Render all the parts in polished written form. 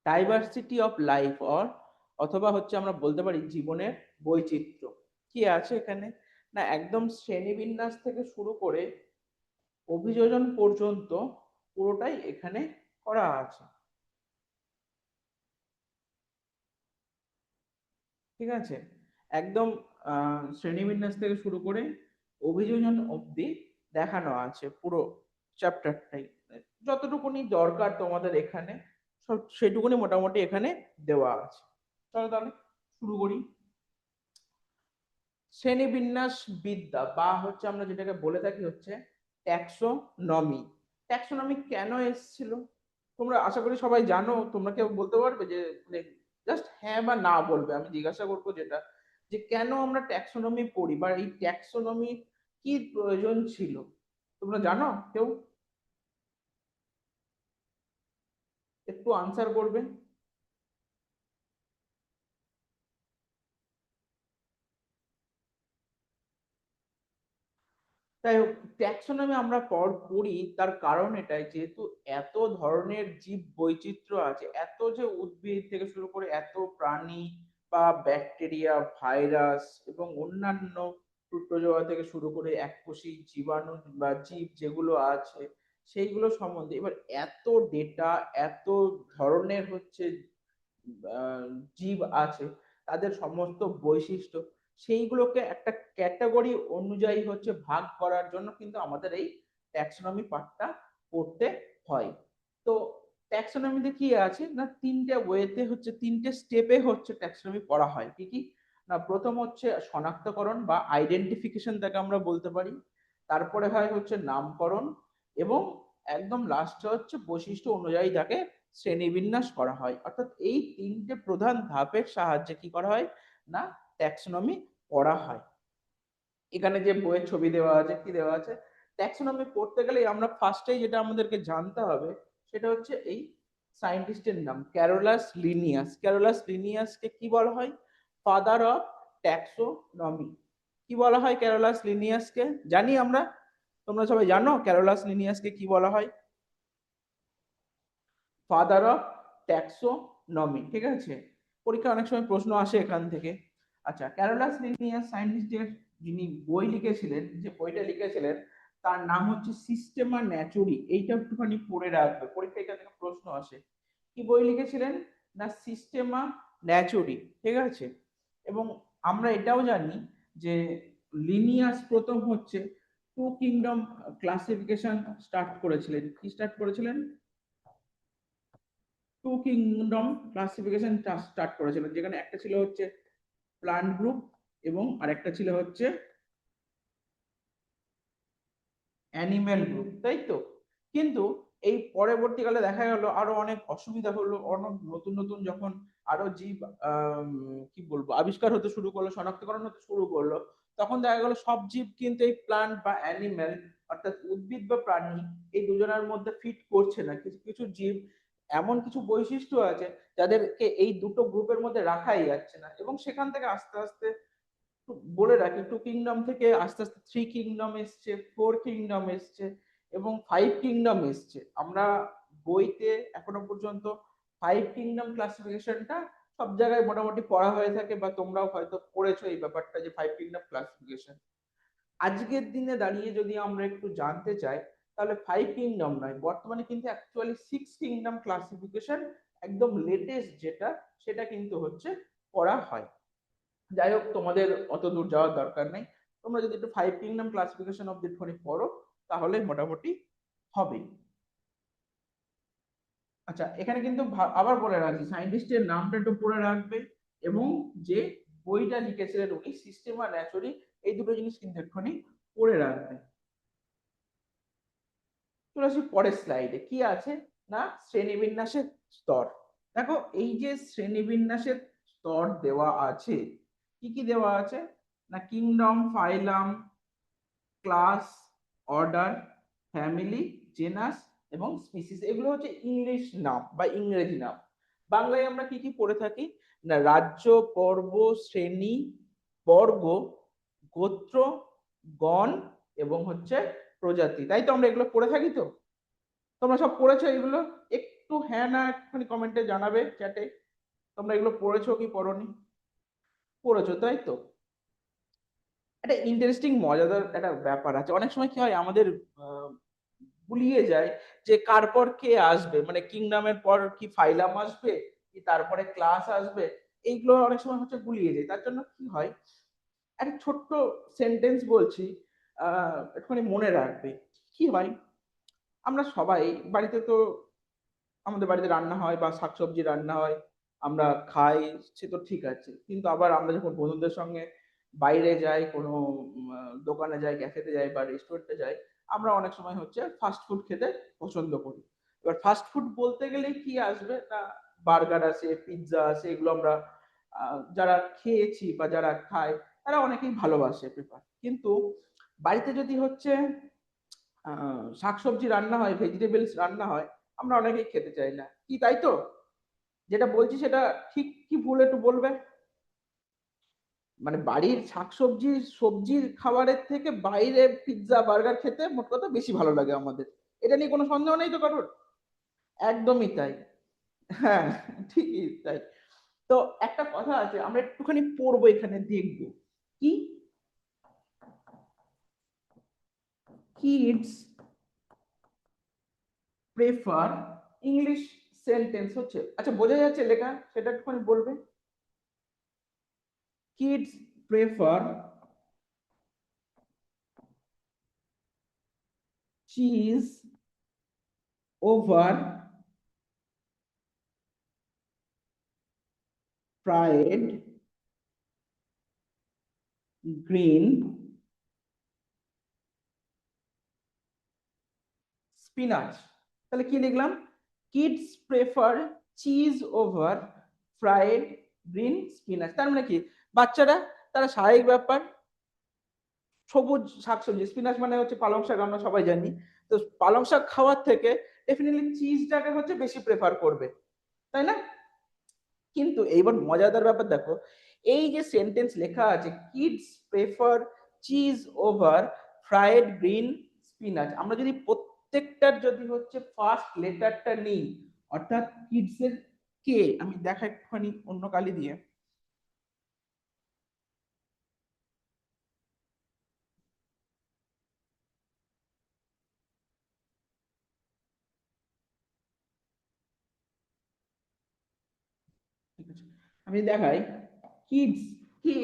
Diversity of life অথবা হচ্ছে আমরা বলতে পারি জীবনের বৈচিত্র্য কি আছে এখানে না, একদম শ্রেণীবিন্যাস থেকে শুরু করে অভিযোজন পর্যন্ত পুরোটাই এখানে করা আছে। ঠিক আছে, একদম শ্রেণীবিন্যাস থেকে শুরু করে অভিযোজন অবধি দেখানো আছে পুরো চ্যাপ্টারটাই। যতটুকুনি দরকার তোমাদের এখানে সব সেটুকুনি মোটামুটি এখানে দেওয়া আছে। চলো তাহলে শুরু করি। শ্রেণীবিন্যাস বিদ্যা বা হচ্ছে আমরা যেটাকে বলে থাকি হচ্ছে ট্যাক্সোনমি। ট্যাক্সোনমি কেন এসেছিল তোমরা আশা করি সবাই জানো। তোমরা কেউ বলতে পারবে যে জাস্ট হ্যাঁ বা না বলবে, আমি জিজ্ঞাসা করবো যেটা যে কেন আমরা ট্যাক্সোনমি পড়ি বা এই ট্যাক্সোনমি কি প্রয়োজন ছিল, তোমরা জানো কেউ? একটু আনসার করবে। তাই হোক, ট্যাক্সোনমি আমরা পড়ি তার কারণ এটাই, যেহেতু এত ধরনের জীব বৈচিত্র্য আছে, এত যে উদ্ভিদ থেকে শুরু করে এত প্রাণী বা ব্যাকটেরিয়া, ভাইরাস এবং অন্যান্য প্রোটোজোয়া থেকে শুরু করে এককোষী জীবাণু বা জীব যেগুলো আছে সেইগুলো সম্বন্ধে এবার এত ডেটা, এত ধরনের হচ্ছে আহ, জীব আছে, তাদের সমস্ত বৈশিষ্ট্য সেইগুলোকে একটা ক্যাটাগরি অনুযায়ী হচ্ছে ভাগ করার জন্য কিন্তু আমাদের এই ট্যাক্সোনমি পার্টটা পড়তে হয়। তো ট্যাক্সোনমিতে কি আছে না, তিনটে ওয়েতে হচ্ছে তিনটে স্টেপে হচ্ছে ট্যাক্সোনমি পড়া হয়। কি কি না, প্রথম হচ্ছে শনাক্তকরণ বা আইডেন্টিফিকেশন তাকে আমরা বলতে পারি, তারপরে হয় হচ্ছে নামকরণ, এবং একদম লাস্টে হচ্ছে বৈশিষ্ট্য অনুযায়ী তাকে শ্রেণীবিন্যাস করা হয়। অর্থাৎ এই তিনটে প্রধান ধাপের সাহায্যে কি করা হয় না ট্যাক্সোনমি পড়া হয়। এখানে যে বইয়ের ছবি দেওয়া আছে, কি দেওয়া আছে, ট্যাক্সোনমি পড়তে গেলে আমরা ফার্স্টেই যেটা আমাদেরকে জানতে হবে সেটা হচ্ছে এই সায়েন্টিস্টের নাম ক্যারোলাস লিনিয়াস। ক্যারোলাস লিনিয়াসকে কি বলা হয়? Father of taxonomy. কি বলা হয় ক্যারোলাস লিনিয়াসকে? জানি আমরা, তোমরা সবাই জানো ক্যারোলাস লিনিয়াসকে কি বলা হয়? Father of taxonomy. ঠিক আছে, পরীক্ষা অনেক সময় প্রশ্ন আসে এখান থেকে। আচ্ছা, ক্যারোলাস লিনিয়াস সায়েন্টিস্টের যিনি বই লিখেছিলেন, যে বইটা লিখেছিলেন তার নাম হচ্ছে সিস্টেমা ন্যাচুরি। এইটা একটুখানি পড়ে রাখবে, পরীক্ষা এখান থেকে প্রশ্ন আসে। কি বই লিখেছিলেন না সিস্টেমা ন্যাচুরি। ঠিক আছে, এবং আমরা এটাও জানি যে লিনিয়াস প্রথম হচ্ছে টু কিংডম ক্লাসিফিকেশন স্টার্ট করেছিলেন। কি স্টার্ট করেছিলেন? টু কিংডম ক্লাসিফিকেশন স্টার্ট করেছিলেন, যেখানে একটা ছিল হচ্ছে প্লান্ট গ্রুপ এবং আরেকটা ছিল হচ্ছে অ্যানিম্যাল গ্রুপ, তাই তো? কিন্তু এই পরবর্তীকালে দেখা গেল আরো অনেক অসুবিধা হলো, অনেক নতুন নতুন যখন আরো জীব কি বলবো আবিষ্কার হতে শুরু করলো, শনাক্তকরণ হতে শুরু করলো, তখন দেখা গেল সব জীব কিন্তু এই প্লান্ট বা অ্যানিম্যাল অর্থাৎ উদ্ভিদ বা প্রাণী এই দুজনের মধ্যে ফিট করছে না। কিছু কিছু জীব এমন কিছু বৈশিষ্ট্য আছে যাদেরকে এই দুটো গ্রুপের মধ্যে রাখাই যাচ্ছে না, এবং সেখান থেকে আস্তে আস্তে বলে রাখি টু কিংডম থেকে আস্তে আস্তে থ্রি কিংডম এসছে, ফোর কিংডম এসছে এবং ফাইভ কিংডম এসছে। আমরা বইতে এখনো পর্যন্ত ফাইভ কিংডম ক্লাসিফিকেশনটা সব জায়গায় মোটামুটি পড়া হয়ে থাকে, বা তোমরাও হয়তো পড়েছো এই ব্যাপারটা যে ফাইভ কিংডম ক্লাসিফিকেশন। আজকের দিনে দাঁড়িয়ে যদি আমরা একটু জানতে চাই তাহলে ফাইভ কিংডম নয়, বর্তমানে কিন্তু অ্যাকচুয়ালি সিক্স কিংডম ক্লাসিফিকেশন একদম লেটেস্ট যেটা, সেটা কিন্তু হচ্ছে করা হয়। যাই হোক, তোমাদের অত দূর যাওয়ার দরকার নেই, তোমরা যদি একটু ফাইভ কিংডম ক্লাসিফিকেশন অফ একটুখানি পড়ো তাহলে মোটামুটি হবে। আচ্ছা, এখানে কিন্তু আবার বলে রাখছি সায়েন্টিস্টের নামটা একটু পড়ে রাখবে, এবং যে বইটা লিখেছিলেন উনি সিস্টেমা ন্যাচুরি, এই দুটো জিনিস কিন্তু একটুখানি পড়ে রাখবে। চলে আসি পরের স্লাইডে, কি আছে না শ্রেণীবিন্যাসের স্তর। দেখো এই যে শ্রেণীবিন্যাসের স্তর দেওয়া আছে, কি কি দেওয়া আছে না kingdom, phylum, class, order, family, genus এবং স্পিসিস। এগুলো হচ্ছে ইংলিশ নাম বা ইংরেজি নাম। বাংলায় আমরা কি কি পড়ে থাকি না রাজ্য, পর্ব, শ্রেণী, বর্গ, গোত্র, গণ এবং হচ্ছে প্রজাতি, তাই তো আমরা এগুলো পড়ে থাকি। তো তোমরা সব পড়েছো এগুলো? একটু হ্যাঁ না একটুখানি কমেন্টে জানাবে চ্যাটে, তোমরা এগুলো পড়েছো কি পড়োনি? পড়েছো তাই তো। একটা ইন্টারেস্টিং মজাদার একটা ব্যাপার আছে, অনেক সময় কি হয় আমাদের গুলিয়ে যায় যে কার পর কে আসবে, মানে কিংডমের পর কি ফাইলাম আসবে, কি তারপরে ক্লাস আসবে, এইগুলো অনেক সময় হচ্ছে গুলিয়ে যায়। তার জন্য কি হয়, একটা ছোট্ট সেন্টেন্স বলছি, একটুখানি মনে রাখবে। কি হয়, আমরা সবাই বাড়িতে তো, আমাদের বাড়িতে রান্না হয় বা শাকসবজি রান্না হয়, আমরা খাই, সে তো ঠিক আছে। কিন্তু আবার আমরা যখন বন্ধুদের সঙ্গে বাইরে যাই, কোনো দোকানে যাই, ক্যাফেতে যাই বা রেস্টুরেন্টে যাই, আমরা অনেক সময় হচ্ছে ফাস্ট ফুড খেতে পছন্দ করি। এবার ফাস্ট ফুড বলতে গেলে কি আসবে না, বার্গার আছে, পিৎজা আছে, এগুলো আমরা যারা খেয়েছি বা যারা খায় তারা অনেকেই ভালোবাসে প্রেফার। কিন্তু বাড়িতে যদি হচ্ছে শাকসবজি রান্না হয়, ভেজিটেবলস রান্না হয়, আমরা অনেকেই খেতে চাই না, কি তাই তো? যেটা বলছি সেটা ঠিক কি ভুল একটু বলবে। মানে বাড়ির শাকসবজি সবজির খাবারের থেকে বাইরে পিৎজা বার্গার খেতে মোট কথা বেশি ভালো লাগে আমাদের, এটা নিয়ে কোনো সন্দেহ নেই তো কারোর। একদমই তাই। হ্যাঁ, ঠিকই তাই। তো একটা কথা আছে, আমরা একটুখানি পড়বো, এখানে দেখবো কি, কিডস প্রেফার, ইংলিশ সেন্টেন্স হচ্ছে, আচ্ছা বোঝা যাচ্ছে লেখা, সেটা একটুখানি বলবে। Kids prefer cheese over fried green spinach. তাহলে কি লিখলাম, kids prefer cheese over fried green spinach. তার মানে কি, বাচ্চারা, তারা স্বাভাবিক ব্যাপার সবুজ শাকসবজি, স্পিনাচ মানে হচ্ছে পালং শাক, আমরা সবাই জানি। তো পালং শাক খাওয়ার থেকে ডেফিনেটলি চিজটাকে হচ্ছে বেশি প্রেফার করবে, তাই না? কিন্তু এইবার মজাদার ব্যাপার দেখো, এই যে সেন্টেন্স লেখা আছে kids prefer cheese over fried green spinach, আমরা যদি প্রত্যেকটার যদি হচ্ছে ফার্স্ট লেটারটা নিই, অর্থাৎ কিডস এর কে, আমি দেখা একটুখানি অন্য কালি দিয়ে, ঠিক আছে, আমি দেখাই কিডস কে,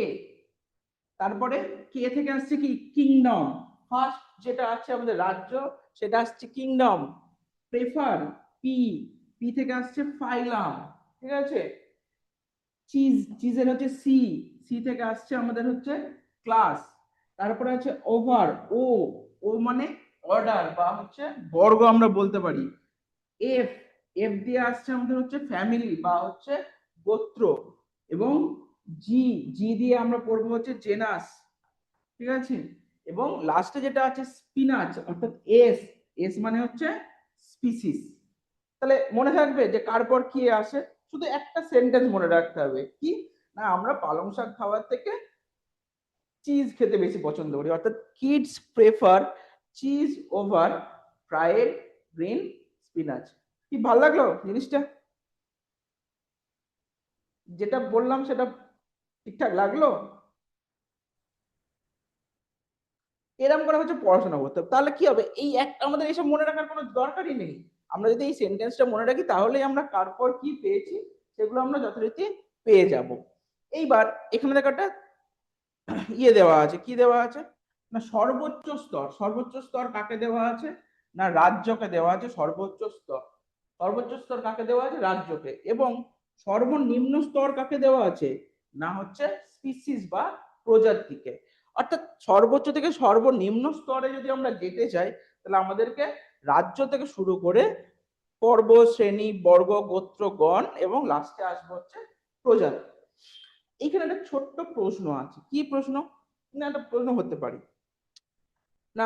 তারপরে কে থেকে আসছে কি কিংডম, ফার্স্ট যেটা আছে আমাদের রাজ্য, সেটা আসছে কিংডম। প্রেফার পি, পি থেকে আসছে ফাইলাম, ঠিক আছে। চিজ, চিজের হচ্ছে সি, সি থেকে আসছে আমাদের হচ্ছে ক্লাস। তারপরে আছে ওভার, ও, ও মানে অর্ডার বা হচ্ছে বর্গ আমরা বলতে পারি। এফ, এফ দিয়ে আসছে আমাদের হচ্ছে ফ্যামিলি বা হচ্ছে গোত্র। এবং জি, জি দিয়ে আমরা পড়বো হচ্ছে জেনাস, ঠিক আছে। এবং লাস্টে যেটা আছে স্পিনাচ, অর্থাৎ এস, এস মানে হচ্ছে স্পিসিস। তাহলে মনে থাকবে যে কার পর কি আসে, শুধু একটা সেন্টেন্স মনে রাখতে হবে কি, না আমরা পালং শাক খাওয়ার থেকে চিজ খেতে বেশি পছন্দ করি, অর্থাৎ kids prefer cheese over fried green spinach. কি ভালো লাগলো জিনিসটা, যেটা বললাম সেটা ঠিকঠাক লাগলো? এরকম করে হচ্ছে পড়াশোনা করতে হবে, তাহলে কি হবে, এই একটা আমাদের এইসব মনে রাখার কোনো দরকারই নেই। আমরা যদি এই সেন্টেন্সটা মনে রাখি তাহলেই আমরা কার পর কি পেয়েছি সেগুলো আমরা যথারীতি পেয়ে যাব। এইবার এখানে দেখো একটা ইয়ে দেওয়া আছে, কি দেওয়া আছে না, সর্বোচ্চ স্তর, সর্বোচ্চ স্তর কাকে দেওয়া আছে না রাজ্যকে দেওয়া আছে সর্বোচ্চ স্তর। সর্বোচ্চ স্তর কাকে দেওয়া আছে, রাজ্যকে। এবং সর্বনিম্ন স্তর কাকে দেওয়া আছে না হচ্ছে স্পিসিস বা প্রজাতিকে। অর্থাৎ সর্বোচ্চ থেকে সর্বনিম্ন স্তরে যদি আমরা যেতে চাই, তাহলে আমাদেরকে রাজ্য থেকে শুরু করে পর্ব শ্রেণী বর্গ গোত্র গণ এবং লাস্টে আসবে হচ্ছে প্রজাতি। এখানে একটা ছোট্ট প্রশ্ন আছে, কি প্রশ্ন না, একটা প্রশ্ন হতে পারি না,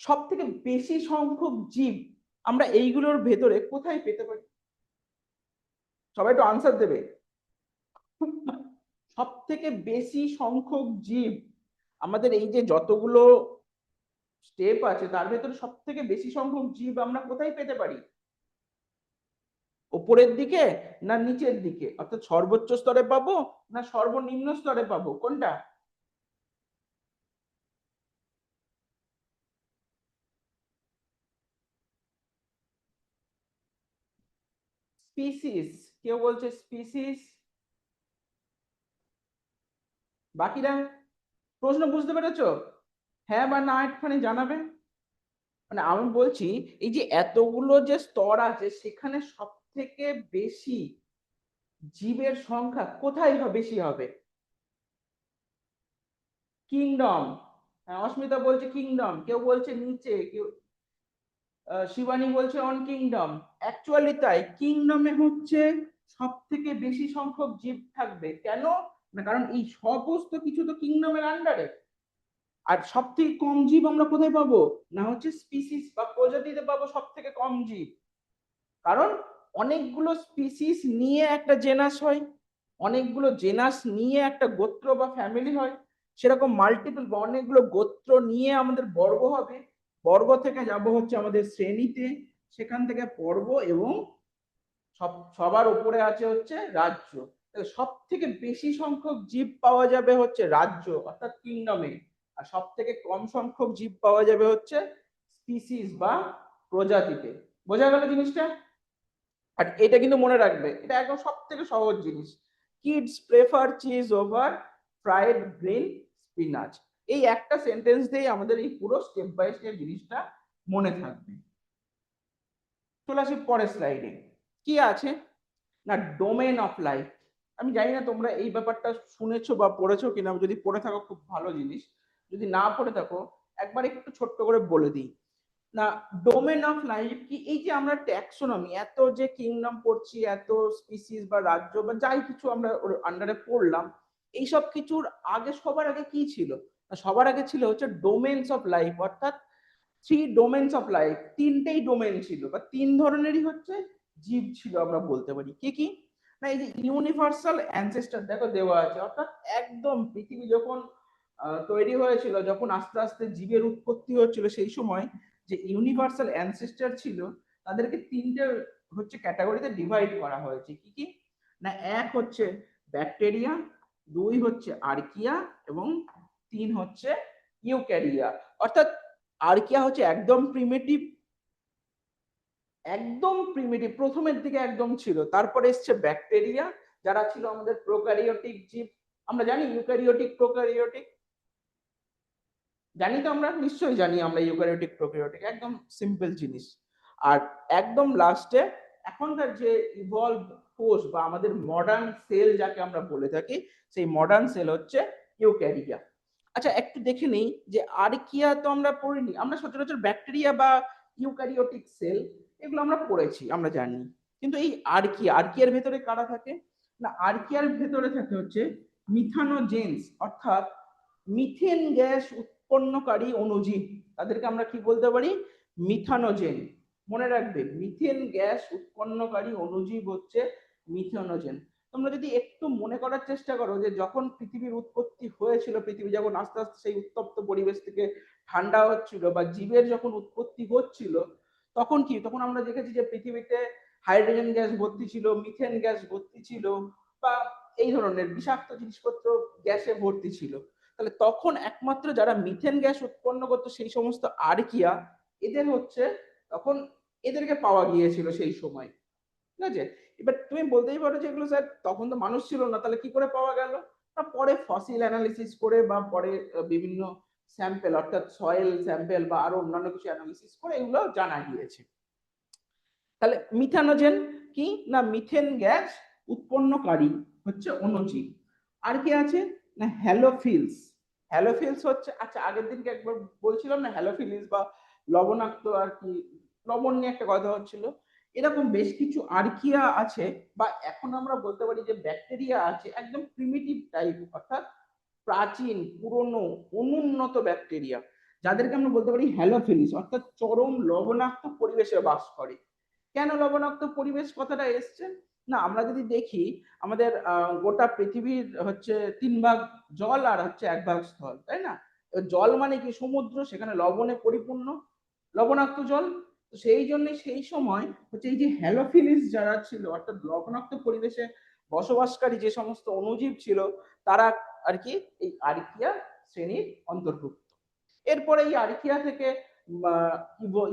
সব থেকে বেশি সংখ্যক জীব আমরা এইগুলোর ভেতরে কোথায় পেতে পারি? সবাই একটু আনসার দেবে। সব থেকে বেশি সংখ্যক জীব আমাদের এই যে যতগুলো স্টেপ আছে তার ভেতরে সব থেকে বেশি সংখ্যক জীব আমরা কোথায় পেতে পারি? ওপরের দিকে না নিচের দিকে, অর্থাৎ সর্বোচ্চ স্তরে পাবো না সর্বনিম্ন স্তরে পাবো, কোনটা? স্পিসিস, কেউ বলছে স্পিসিস, বাকিরা প্রশ্ন বুঝতে পেরেছো? হ্যাঁ বা না একটুখানি জানাবে। মানে আমি বলছি এই যে এতগুলো যে স্তর আছে সেখানে সব থেকে বেশি জীবের সংখ্যা কোথায় বেশি হবে? কিংডম। অস্মিতা বলছে কিংডম, কেউ বলছে নিচে, কেউ শিবানী বলছে অন কিংডম। অ্যাকচুয়ালি তাই, কিংডমে হচ্ছে সব থেকে বেশি সংখ্যক জীব থাকবে। কেন? না কারণ এই সমস্ত কিছু তো কিংডমের আন্ডারে। আর সব থেকে কম জীব আমরা কোথায় পাবো? না হচ্ছে স্পিসিস বা প্রজাতিতে পাবো সব থেকে কম জীব। কারণ অনেকগুলো স্পিসিস নিয়ে একটা জেনাস হয়, অনেকগুলো জেনাস নিয়ে একটা গোত্র বা ফ্যামিলি হয়, সেরকম মাল্টিপল বা অনেকগুলো গোত্র নিয়ে আমাদের বর্গ হবে, বর্গ থেকে যাব হচ্ছে আমাদের শ্রেণীতে, সেখান থেকে পর্ব, এবং সবার উপরে আছে হচ্ছে রাজ্য। সব থেকে বেশি সংখ্যক জীব পাওয়া যাবে হচ্ছে রাজ্য অর্থাৎ কিংডমে, আর সব থেকে কম সংখ্যক জীব পাওয়া যাবে হচ্ছে স্পিসিস বা প্রজাতিতে। বোঝা গেল জিনিসটা? আর এটা কিন্তু মনে রাখবে, এটা একদম সব থেকে সহজ জিনিস। Kids prefer cheese over fried green spinach. এই একটা সেন্টেন্স দিয়ে আমাদের এই পুরো স্টেপ বাই স্টেপ জিনিসটা মনে থাকবে। চলে আসি পরের স্লাইডে। কি আছে না ডোমেন অফ লাইফ। আমি জানি না তোমরা এই ব্যাপারটা শুনেছো বা পড়েছো কিনা, যদি পড়ে থাকো খুব ভালো জিনিস, যদি না পড়ে থাকো একবার একটু ছোট্ট করে বলে দিই। না ডোমেন অফ লাইফ কি, এই যে আমরা ট্যাক্সোনমি এত যে কিংডম পড়ছি, এত স্পিসিস বা রাজ্য বা যাই কিছু আমরা ওর আন্ডারে পড়লাম, এইসব কিছুর আগে সবার আগে কি ছিল? সবার আগে ছিল হচ্ছে ডোমেনস অফ লাইফ, অর্থাৎ থ্রি ডোমেনস অফ লাইফ। তিনটেই ডোমেন ছিল বা তিন ধরনেরই হচ্ছে জীব ছিল আমরা বলতে পারি। কি কি? না এই যে ইউনিভার্সাল অ্যানসেস্টার দেখো দেওয়া আছে, অর্থাৎ একদম পৃথিবী যখন তৈরি হয়েছিল, যখন আস্তে আস্তে জীবের উৎপত্তি হচ্ছিল, সেই সময় যে ইউনিভার্সাল অ্যানসেস্টার ছিল তাদেরকে তিনটে হচ্ছে ক্যাটাগরিতে ডিভাইড করা হয়েছে। কি কি? না এক হচ্ছে ব্যাকটেরিয়া, দুই হচ্ছে আর্কিয়া, এবং তিন হচ্ছে ইউক্যারিয়া। অর্থাৎ আর্কিয়া হচ্ছে একদম প্রিমিটিভ, একদম প্রিমিটিভ প্রথমের দিকে একদম ছিল। তারপরে এসছে ব্যাকটেরিয়া, যারা ছিল আমাদের প্রোক্যারিওটিক জীব। আমরা জানি ইউক্যারিওটিক প্রোক্যারিওটিক, জানি তো আমরা, নিশ্চয়ই জানি আমরা ইউক্যারিওটিক প্রোক্যারিওটিক, একদম সিম্পল জিনিস। আর একদম লাস্টে এখনকার যে ইভলভ কোষ বা আমাদের মডার্ন সেল যাকে আমরা বলে থাকি, সেই মডার্ন সেল হচ্ছে ইউক্যারিয়া। আচ্ছা একটু দেখে নেই যে আর্কিয়া তো আমরা পড়িনি, আমরা সচরাচর ব্যাকটেরিয়া বা ইউক্যারিওটিক সেল এগুলো আমরা পড়েছি, আমরা জানি। কিন্তু এই আর্কিয়া, আর্কিয়ার ভেতরে কারা থাকে? না আর্কিয়ার ভেতরে থাকে হচ্ছে মিথানোজেন্স, অর্থাৎ মিথেন গ্যাস উৎপন্নকারী অণুজীব। তাদেরকে আমরা কি বলতে পারি? মিথানোজেন। মনে রাখবে মিথেন গ্যাস উৎপন্নকারী অণুজীব হচ্ছে মিথানোজেন। তোমরা যদি একটু মনে করার চেষ্টা করো যে যখন পৃথিবীর উৎপত্তি হয়েছিল, পৃথিবী যখন আস্তে আস্তে সেই উত্তপ্ত পরিবেশ থেকে ঠান্ডা হচ্ছিল বা জীবের যখন উৎপত্তি হচ্ছিল, তখন কি, তখন আমরা দেখেছি যে পৃথিবীতে হাইড্রোজেন গ্যাস ভর্তি ছিল, মিথেন গ্যাস ভর্তি ছিল, বা এই ধরনের বিষাক্ত জিনিসপত্র গ্যাসে ভর্তি ছিল। তাহলে তখন একমাত্র যারা মিথেন গ্যাস উৎপন্ন করতো সেই সমস্ত আর্কিয়া, এদের হচ্ছে তখন এদেরকে পাওয়া গিয়েছিল সেই সময়। ঠিক আছে? এবার তুমি বলতেই পারো যে এগুলো স্যার তখন তো মানুষ ছিল না, তাহলে কি করে পাওয়া গেল? পরে ফসিল অ্যানালিসিস করে বা পরে বিভিন্ন স্যাম্পেল অর্থাৎ সয়েল স্যাম্পেল বা আরো অন্যান্য কিছু অ্যানালিসিস করে এগুলো জানা গিয়েছে। তাহলে মিথানোজেন কি না মিথেন গ্যাস উৎপন্নকারী হচ্ছে অণুজীব। আর কি আছে না হ্যালোফিলস। হ্যালোফিলস হচ্ছে, আচ্ছা আগের দিনকে একবার বলছিলাম না হ্যালোফিলিস বা লবণাক্ত আর কি, লবণ নিয়ে একটা কথা হচ্ছিল, এরকম বেশ কিছু আর্কিয়া আছে, বা এখন আমরা বলতে পারি যে ব্যাকটেরিয়া আছে একদম প্রিমিটিভ টাইপ, অর্থাৎ প্রাচীন পুরনো অনুন্নত ব্যাকটেরিয়া, যাদেরকে আমরা বলতে পারি হ্যালোফিলিস, অর্থাৎ চরম লবণাক্ত পরিবেশে বাস করে। কেন লবণাক্ত পরিবেশ কথাটা এসছে? না আমরা যদি দেখি আমাদের গোটা পৃথিবীর হচ্ছে 3 ভাগ জল আর হচ্ছে 1 ভাগ স্থল, তাই না? জল মানে কি? সমুদ্র, সেখানে লবণে পরিপূর্ণ, লবণাক্ত জল। তো সেই জন্য সেই সময় হচ্ছে এই যে হ্যালোফিলিস যারা ছিল, অর্থাৎ লবণাক্ত পরিবেশে বসবাসকারী যে সমস্ত অণুজীব ছিল, তারা আর কি এই আর্কিয়া শ্রেণীর অন্তর্ভুক্ত। এরপরে এই আর্কিয়া থেকে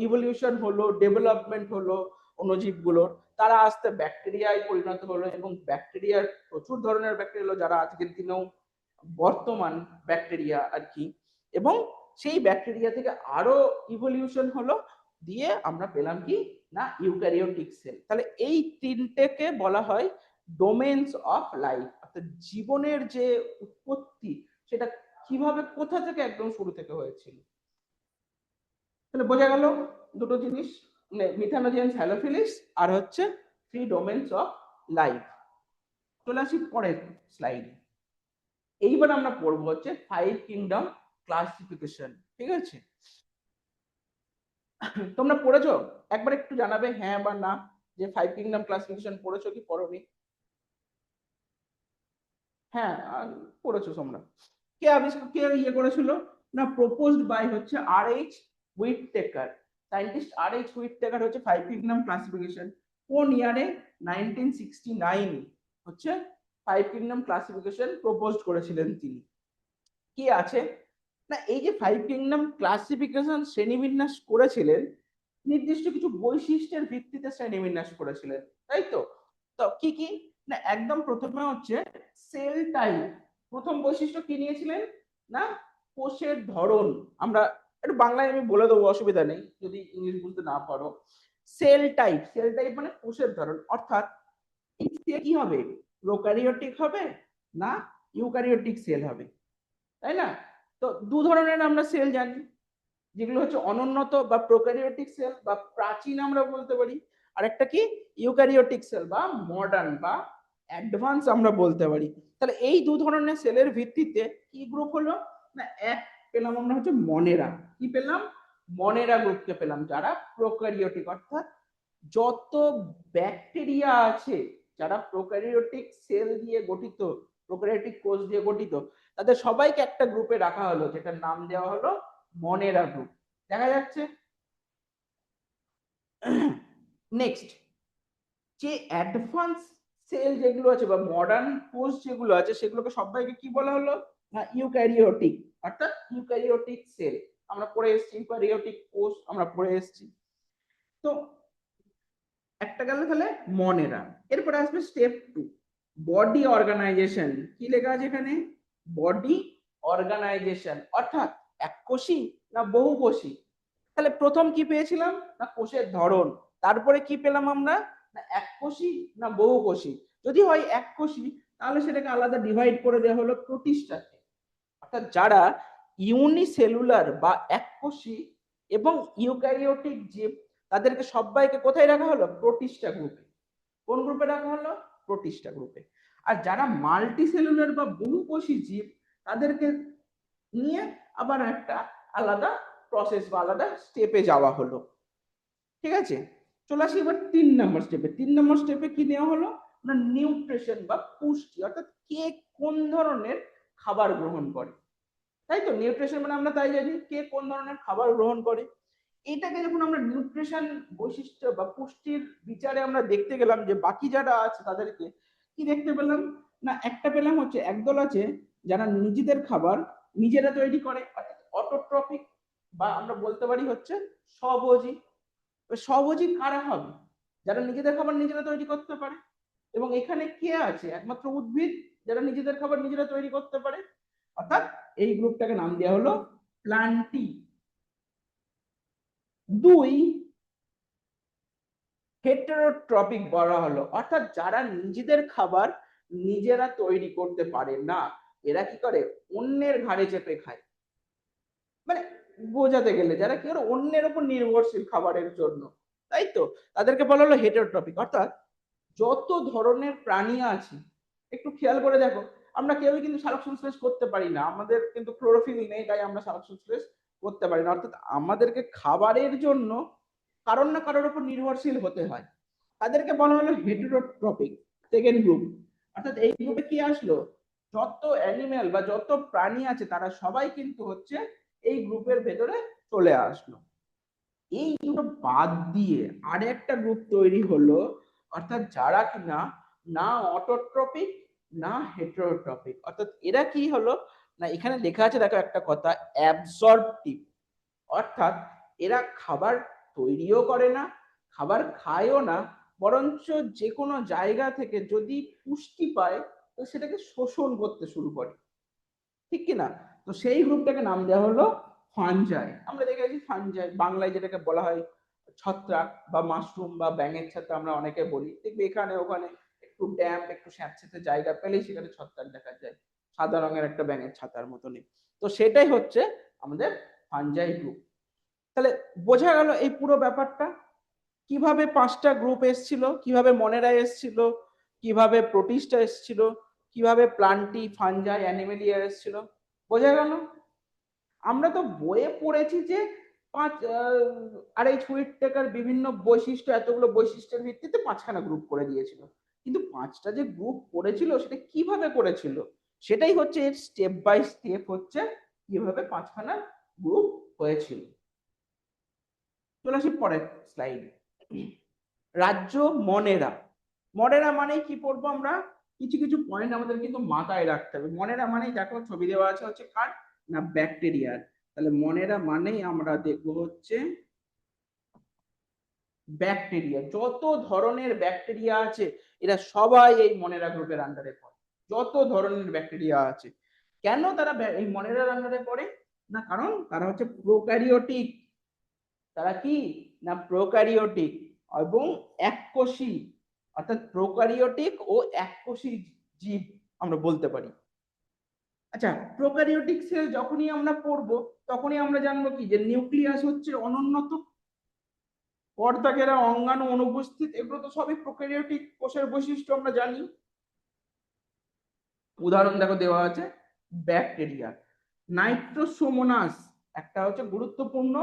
ইভলিউশন হলো, ডেভেলপমেন্ট হলো অণুজীবগুলোর, তারা আস্তে ব্যাকটেরিয়ায় পরিণত হলো, এবং ব্যাকটেরিয়ার প্রচুর ধরনের ব্যাকটেরিয়া হলো যারা আজকের দিনেও বর্তমান ব্যাকটেরিয়া আর কি। এবং সেই ব্যাকটেরিয়া থেকে আরো ইভলিউশন হলো, দিয়ে আমরা পেলাম কি না ইউক্যারিওটিক সেল। তাহলে এই তিনটেকে বলা হয় ডোমেইনস অফ লাইফ, অর্থাৎ জীবনের যে উৎপত্তি সেটা কিভাবে কোথা থেকে একদম শুরু থেকে হয়েছিল। তাহলে বোঝা গেল দুটো জিনিস, মিথানোজেন্স, হ্যালোফিলিস, আর হচ্ছে থ্রি ডোমেইনস অফ লাইফ। চলে আসি পরের স্লাইডে। এইবার আমরা পড়বো হচ্ছে ফাইভ কিংডম ক্লাসিফিকেশন। ঠিক আছে, তোমরা পড়েছো? একবার একটু জানাবে হ্যাঁ বা না, যে ফাইভ কিংডম ক্লাসিফিকেশন পড়েছো কি পড়োনি? হ্যাঁ পড়েছো তোমরা। কে আবিষ্কার, কে ইয়ে করেছিল না, প্রপোজড বাই হচ্ছে আর.এইচ. হুইটটেকার। সায়েন্টিস্ট আর.এইচ. হুইটটেকার হচ্ছে ফাইভ কিংডম ক্লাসিফিকেশন কোন ইয়ারে, 1969 হচ্ছে ফাইভ কিংডম ক্লাসিফিকেশন প্রপোজড করেছিলেন তিনি। কি আছে না, এই যে ফাইভ কিংডম ক্লাসিফিকেশন শ্রেণীবিন্যাস করেছিলেন, নির্দিষ্ট কিছু বৈশিষ্ট্যের ভিত্তিতে শ্রেণীবিন্যাস করেছিলেন, তাই তো? তো কি কি না, একদম প্রথমে হচ্ছে সেল টাইপ। প্রথম বৈশিষ্ট্য কি নিয়েছিলেন না, কোষের ধরন। আমরা একটু বাংলায় আমি বলে দেবো, অসুবিধা নেই যদি ইংলিশ বুঝতে না পারো। সেল টাইপ, সেল টাইপ মানে কোষের ধরন, অর্থাৎ কি হবে, প্রোক্যারিওটিক হবে না ইউক্যারিওটিক সেল হবে, তাই না? তো দু ধরনের আমরা সেল জানি, যেগুলো হচ্ছে অনুন্নত বা প্রোক্যারিওটিক সেল বা প্রাচীন আমরা বলতে পারি, আর একটা কি ইউক্যারিওটিক সেল বা মডার্ন বা অ্যাডভান্স আমরা বলতে পারি। তাহলে এই দু ধরনের সেলের ভিত্তিতে কি গ্রুপ হলো না, এক পেলাম আমরা হচ্ছে মনেরা। কি পেলাম, মনেরা গ্রুপকে পেলাম, যারা প্রোক্যারিওটিক, অর্থাৎ যত ব্যাকটেরিয়া আছে যারা প্রোক্যারিওটিক সেল দিয়ে গঠিত, প্রোক্যারিওটিক কোষ দিয়ে গঠিত, তাদের সবাইকে একটা গ্রুপে রাখা হলো, যেটার নাম দেওয়া হলো মনেরা গ্রুপ। দেখা যাচ্ছে। নেক্সট, যে অ্যাডভান্স সেল যেগুলো আছে বা মডার্ন কোষ যেগুলো আছে, সেগুলোকে সবাইকে কি বলা হলো না ইউক্যারিওটিক, অর্থাৎ ইউক্যারিওটিক সেল। আমরা পড়ে এসেছি ইউক্যারিওটিক কোষ, আমরা পড়ে এসেছি। তো একটা গেল তাহলে মনেরা। এরপরে আসবে স্টেপ 2, বডি অর্গানাইজেশন। কি লেখা আছে এখানে, বডি অর্গানাইজেশন, অর্থাৎ এককোষী না বহুকোষী। তাহলে প্রথম কি পেয়েছিলাম না কোষের ধরন, তারপরে কি পেলাম আমরা না এককোষী না বহুকোষী। যদি হয় এককোষী তাহলে সেটাকে আলাদা ডিভাইড করে দেওয়া হলো প্রোটিস্টাকে, অর্থাৎ যারা ইউনিসেলুলার বা এককোষী এবং ইউক্যারিওটিক জীব, তাদেরকে সবাইকে কোথায় রাখা হলো, প্রোটিস্টা গ্রুপে। কোন গ্রুপে রাখা হলো, প্রোটিস্টা গ্রুপে। আর যারা মাল্টিসেলুলার বা বহুকোষী জীব, তাদেরকে নিয়ে আবার একটা আলাদা প্রসেস বা আলাদা স্টেপে যাওয়া হলো। ঠিক আছে, চলে আসি এবার 3 নম্বর স্টেপে। 3 নম্বর স্টেপে কি নেওয়া হলো না, নিউট্রিশন বা পুষ্টি, অর্থাৎ কে কোন ধরনের খাবার গ্রহণ করে, তাই তো? নিউট্রিশন মানে আমরা তাই জানি কে কোন ধরনের খাবার গ্রহণ করে। এটাকে যখন আমরা নিউট্রিশন বৈশিষ্ট্য বা পুষ্টির বিচারে আমরা দেখতে গেলাম, যে বাকি যারা আছে তাদেরকে কি দেখতে পেলাম না, একটা পেলাম হচ্ছে একদল আছে যারা নিজেদের খাবার নিজেরা তৈরি করে, অর্থাৎ অটোট্রপিক, বা আমরা বলতে পারি হচ্ছে স্বভোজী। স্বভোজী কারা হবে, যারা নিজেদের খাবার নিজেরা তৈরি করতে পারে। এবং এখানে কে আছে, একমাত্র উদ্ভিদ যারা নিজেদের খাবার নিজেরা তৈরি করতে পারে, অর্থাৎ এই গ্রুপটাকে নাম দেওয়া হলো প্লান্টি। 2, হেটেরোট্রপিক বলা হলো, অর্থাৎ যারা নিজেদের খাবার নিজেরা তৈরি করতে পারে না, এরা কি করে অন্যের ঘাড়ে চেপে খায়। মানে বোঝাতে গেলে যারা কি করে অন্যের উপর নির্ভরশীল খাবারের জন্য, তাই তো? তাদেরকে বলা হলো হেটেরোট্রপিক। অর্থাৎ যত ধরনের প্রাণী আছে, একটু খেয়াল করে দেখো, আমরা কেউই কিন্তু সালোক সংশ্লেষ করতে পারি না, আমাদের কিন্তু ক্লোরোফিল নেই, তাই আমরা সালোক সংশ্লেষ করতে পারি না। অর্থাৎ আমাদেরকে খাবারের জন্য কারোর না কারোর উপর নির্ভরশীল হতে হয়, তাদেরকে বলা হলো হেটেরোট্রপিক, সেকেন্ড গ্রুপ। অর্থাৎ এই গ্রুপে কি আসলো, যত অ্যানিমেল বা যত প্রাণী আছে তারা সবাই কিন্তু হচ্ছে এই গ্রুপের ভেতরে চলে আসলো। এই দুটো বাদ দিয়ে আরেকটা গ্রুপ তৈরি হলো, অর্থাৎ যারা কিনা না অটোট্রপিক না হেটারোট্রপিক। অর্থাৎ এরা কি হলো না, এখানে লেখা আছে দেখো একটা কথা, অ্যাবসর্পটিভ। অর্থাৎ এরা খাবার তৈরিও করে না, খাবার খায়ও না, বরঞ্চ যে কোনো জায়গা থেকে যদি পুষ্টি পায় তো সেটাকে শোষণ করতে শুরু করে, ঠিক কিনা? তো সেই গ্রুপটাকে নাম দেওয়া হলো ফানজাই। আমরা দেখেছি ফানজাই বাংলায় যেটাকে বলা হয় ছত্রাক বা মাশরুম বা ব্যাঙের ছাতা আমরা অনেকে বলি, দেখবে এখানে ওখানে একটু ড্যাম্প একটু স্যাঁতসেঁতে জায়গা পেলেই সেখানে ছত্রাক দেখা যায়, সাদা রঙের একটা ব্যাঙের ছাতার মতনই। তো সেটাই হচ্ছে আমাদের ফানজাই গ্রুপ। তাহলে বোঝা গেল এই পুরো ব্যাপারটা, কিভাবে পাঁচটা গ্রুপ এসছিল, কিভাবে মনেরা এসছিল, কিভাবে প্রোটিস্টা এসছিল, কিভাবে প্লান্টি ফানজাই অ্যানিমেলিয়া এসছিল, বোঝা গেল? আমরা তো বইয়ে পড়েছি যে আড়াই টাকার বিভিন্ন বৈশিষ্ট্য, এতগুলো বৈশিষ্ট্যের ভিত্তিতে পাঁচখানা গ্রুপ করে দিয়েছিল, কিন্তু পাঁচটা যে গ্রুপ করেছিল সেটা কিভাবে করেছিল, সেটাই হচ্ছে এর স্টেপ বাই স্টেপ হচ্ছে কিভাবে পাঁচখানা গ্রুপ হয়েছিল। চলে আসি পরের স্লাইড। রাজ্য মনেরা। মনেরা মানেই কি পড়বো আমরা, কিছু কিছু পয়েন্ট আমাদের কিন্তু মাথায় রাখতে হবে। মনেরা মানেই দেখো ছবি দেওয়া আছে হচ্ছে কার না, ব্যাকটেরিয়ার। তাহলে মনেরা মানেই আমরা দেখবো হচ্ছে ব্যাকটেরিয়া। যত ধরনের ব্যাকটেরিয়া আছে এরা সবাই এই মনেরা গ্রুপের আন্ডারে পড়ে, যত ধরনের ব্যাকটেরিয়া আছে। কেন তারা এই মনেরার আন্ডারে পড়ে না, কারণ তারা হচ্ছে প্রোক্যারিওটিক। তারা কি না প্রোক্যারিওটিক এবং এককোষী, অর্থাৎ প্রোক্যারিওটিক ও এককোষী জীব আমরা বলতে পারি। আচ্ছা, প্রোক্যারিওটিক সেল যখনই আমরা পড়বো তখনই আমরা জানবো কি যে নিউক্লিয়াস হচ্ছে অনুন্নত, পর্দাঘেরা অঙ্গাণু অনুপস্থিত, এগুলো তো সবই প্রোক্যারিওটিক কোষের বৈশিষ্ট্য আমরা জানি। উদাহরণ দেখো দেওয়া আছে ব্যাকটেরিয়া, নাইট্রোসোমোনাস একটা হচ্ছে গুরুত্বপূর্ণ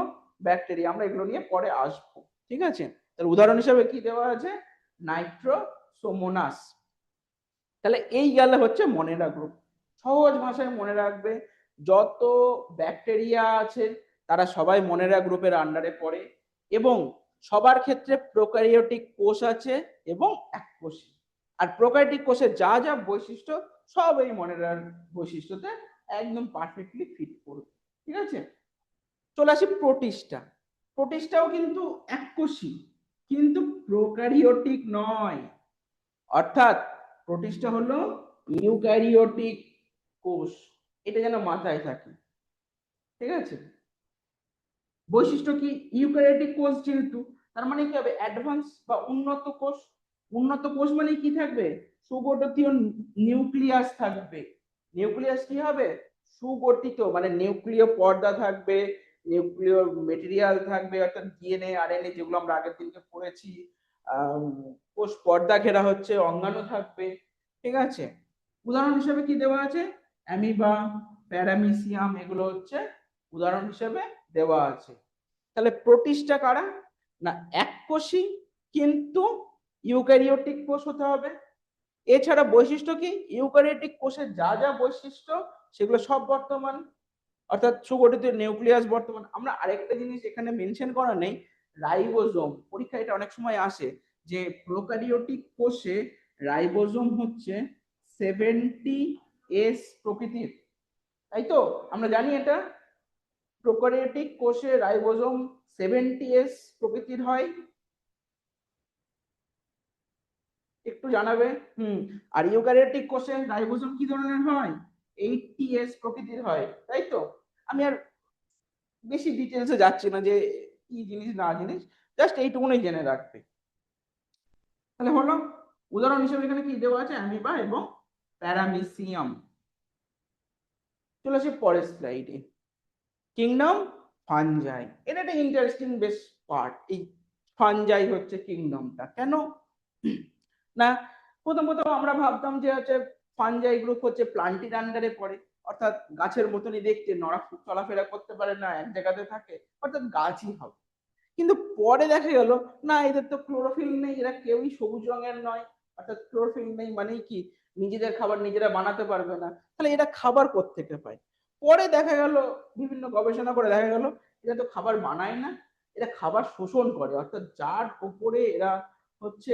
ব্যাকটেরিয়া, আমরা এগুলো নিয়ে পরে আসবো, ঠিক আছে? তার উদাহরণ হিসেবে কি দেওয়া আছে, নাইট্রোসোমোনাস। তাহলে এই গেলে হচ্ছে মনেরা গ্রুপ। সহজ ভাষায় মনে রাখবে, যত ব্যাকটেরিয়া আছে তারা সবাই মনেরা গ্রুপের আন্ডারে পড়ে, এবং সবার ক্ষেত্রে প্রোক্যারিওটিক কোষ আছে এবং এককোষী। আর প্রোক্যারিওটিক কোষের যা যা বৈশিষ্ট্য সব এই মনেরার বৈশিষ্ট্যতে একদম পারফেক্টলি ফিট করবে, ঠিক আছে? চলে আসি প্রোটিস্টা। প্রোটিস্টাও কিন্তু এককোষী কিন্তু প্রোক্যারিওটিক নয়, অর্থাৎ প্রোটিস্টা হলো ইউক্যারিওটিক কোষ, এটা যেন মাথায় থাকে, ঠিক আছে? বৈশিষ্ট্য কি, ইউক্যারিওটিক কোষ যেহেতু, তার মানে কি হবে অ্যাডভান্স বা উন্নত কোষ। উন্নত কোষ মানে কি থাকবে, সুগঠিত নিউক্লিয়াস থাকবে। নিউক্লিয়াস কি হবে, সুগঠিত, মানে নিউক্লিয় পর্দা থাকবে, নিউক্লিয় মেটেরিয়াল থাকবে, অর্থাৎ ডিএনএ আরএনএ যেগুলো আমরা আগের দিনকে পড়েছি। কোষ পর্দা ঘেরা হচ্ছে, অঙ্গাণু থাকবে, ঠিক আছে? উদাহরণ হিসেবে কি দেওয়া আছে, অ্যামিবা, প্যারামিসিয়াম, এগুলো হচ্ছে উদাহরণ হিসেবে দেওয়া আছে। তাহলে প্রোটিস্টা কারা না, এককোষী কিন্তু ইউক্যারিওটিক কোষ হতে হবে। এছাড়া বৈশিষ্ট্য কি, ইউক্যারিওটিক কোষের যা যা বৈশিষ্ট্য সেগুলো সব বর্তমান, অর্থাৎ সুগঠিত নিউক্লিয়াস বর্তমান। আমরা আরেকটা জিনিস এখানে মেনশন করা নেই, রাইবোজোম, পরীক্ষায় এটা অনেক সময় আসে যে প্রোক্যারিওটিক কোষে রাইবোজোম হচ্ছে 70s প্রকৃতির, তাই তো? আমরা জানি এটা, প্রোক্যারিওটিক কোষে রাইবোজোম 70s প্রকৃতির হয়, একটু জানাবে। আর ইউক্যারিওটিক কোষে রাইবোজোম কি ধরনের হয়, 80s প্রকৃতির হয়, তাই তো? আমি আর বেশি ডিটেলসে যাচ্ছি না যে কি জিনিস না জিনিস, জাস্ট এইটুকুনই জেনে রাখবে। তাহলে হলো উদাহরণ হিসেবে এখানে কি দেওয়া আছে, অ্যামিবা এবং প্যারামিসিয়াম। চলে আসি পরের স্লাইডে, কিংডম ফানজাই। এটা একটা ইন্টারেস্টিং বেশ পার্ট, এই ফানজাই হচ্ছে কিংডমটা কেন না, প্রথমত আমরা ভাবতাম যে হচ্ছে ফানজাই গ্রুপ হচ্ছে প্লান্টির আন্ডারে পড়ে, অর্থাৎ গাছের মতনই দেখতে, নড়া চলাফেরা করতে পারে না, এক জায়গাতে থাকে, অর্থাৎ গাছই হবে। কিন্তু পরে দেখা গেল না, এদের তো ক্লোরোফিল নেই, এরা কেউই সবুজ রঙের নয়, অর্থাৎ ক্লোরোফিল নেই মানেই কি নিজেদের খাবার নিজেরা বানাতে পারবে না, তাহলে এরা খাবার কোত্থেকে পায়? পরে দেখা গেল বিভিন্ন গবেষণা করে দেখা গেল এরা তো খাবার বানায় না, এরা খাবার শোষণ করে, অর্থাৎ যার উপরে এরা হচ্ছে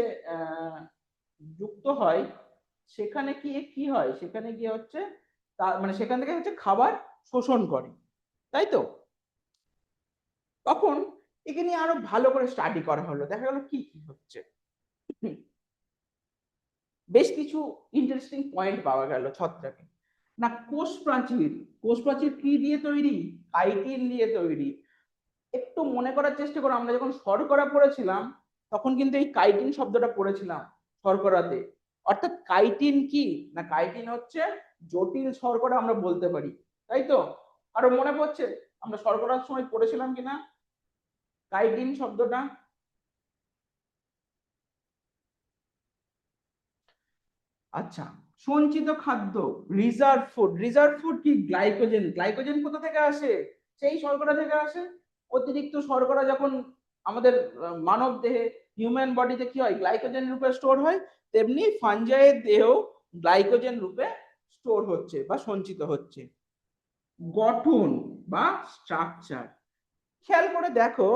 যুক্ত হয় সেখানে কি কি হয়, সেখানে গিয়ে হচ্ছে মানে সেখান থেকে হচ্ছে খাবার শোষণ করে, তাই তো? তখন একে নিয়ে আরো ভালো করে স্টাডি করা হলো, দেখা গেল কি কি হচ্ছে। বেশ কিছু ইন্টারেস্টিং পয়েন্ট পাওয়া গেল ছত্রাকে। না, কোষ প্রাচীর কি দিয়ে তৈরি? কাইটিন দিয়ে তৈরি। একটু মনে করার চেষ্টা করো, আমরা যখন শর্করা পড়েছিলাম তখন কিন্তু এই কাইটিন শব্দটা পড়েছিলাম শর্করাতে। অর্থাৎ কাইটিন কি না, কাইটিন হচ্ছে জটিল শর্করা আমরা বলতে পারি, তাই তো? আরো মনে পড়ছে আমরা শর্করার সময় পড়েছিলাম কিনা কাইটিন শব্দটা? আচ্ছা, সঞ্চিত খাদ্য, রিজার্ভ ফুড কি? গ্লাইকোজেন কোথা থেকে আসে? সেই শর্করা থেকে আসে। অতিরিক্ত শর্করা যখন আমাদের মানব দেহে, হিউম্যান বডিতে কি হয়, গ্লাইকোজেন রূপে স্টোর হয়, তেমনি ফাঞ্জাইয়ের দেহেও গ্লাইকোজেন রূপে স্টোর হচ্ছে বা সঞ্চিত হচ্ছে। গঠন বা স্ট্রাকচার, খেয়াল করে দেখো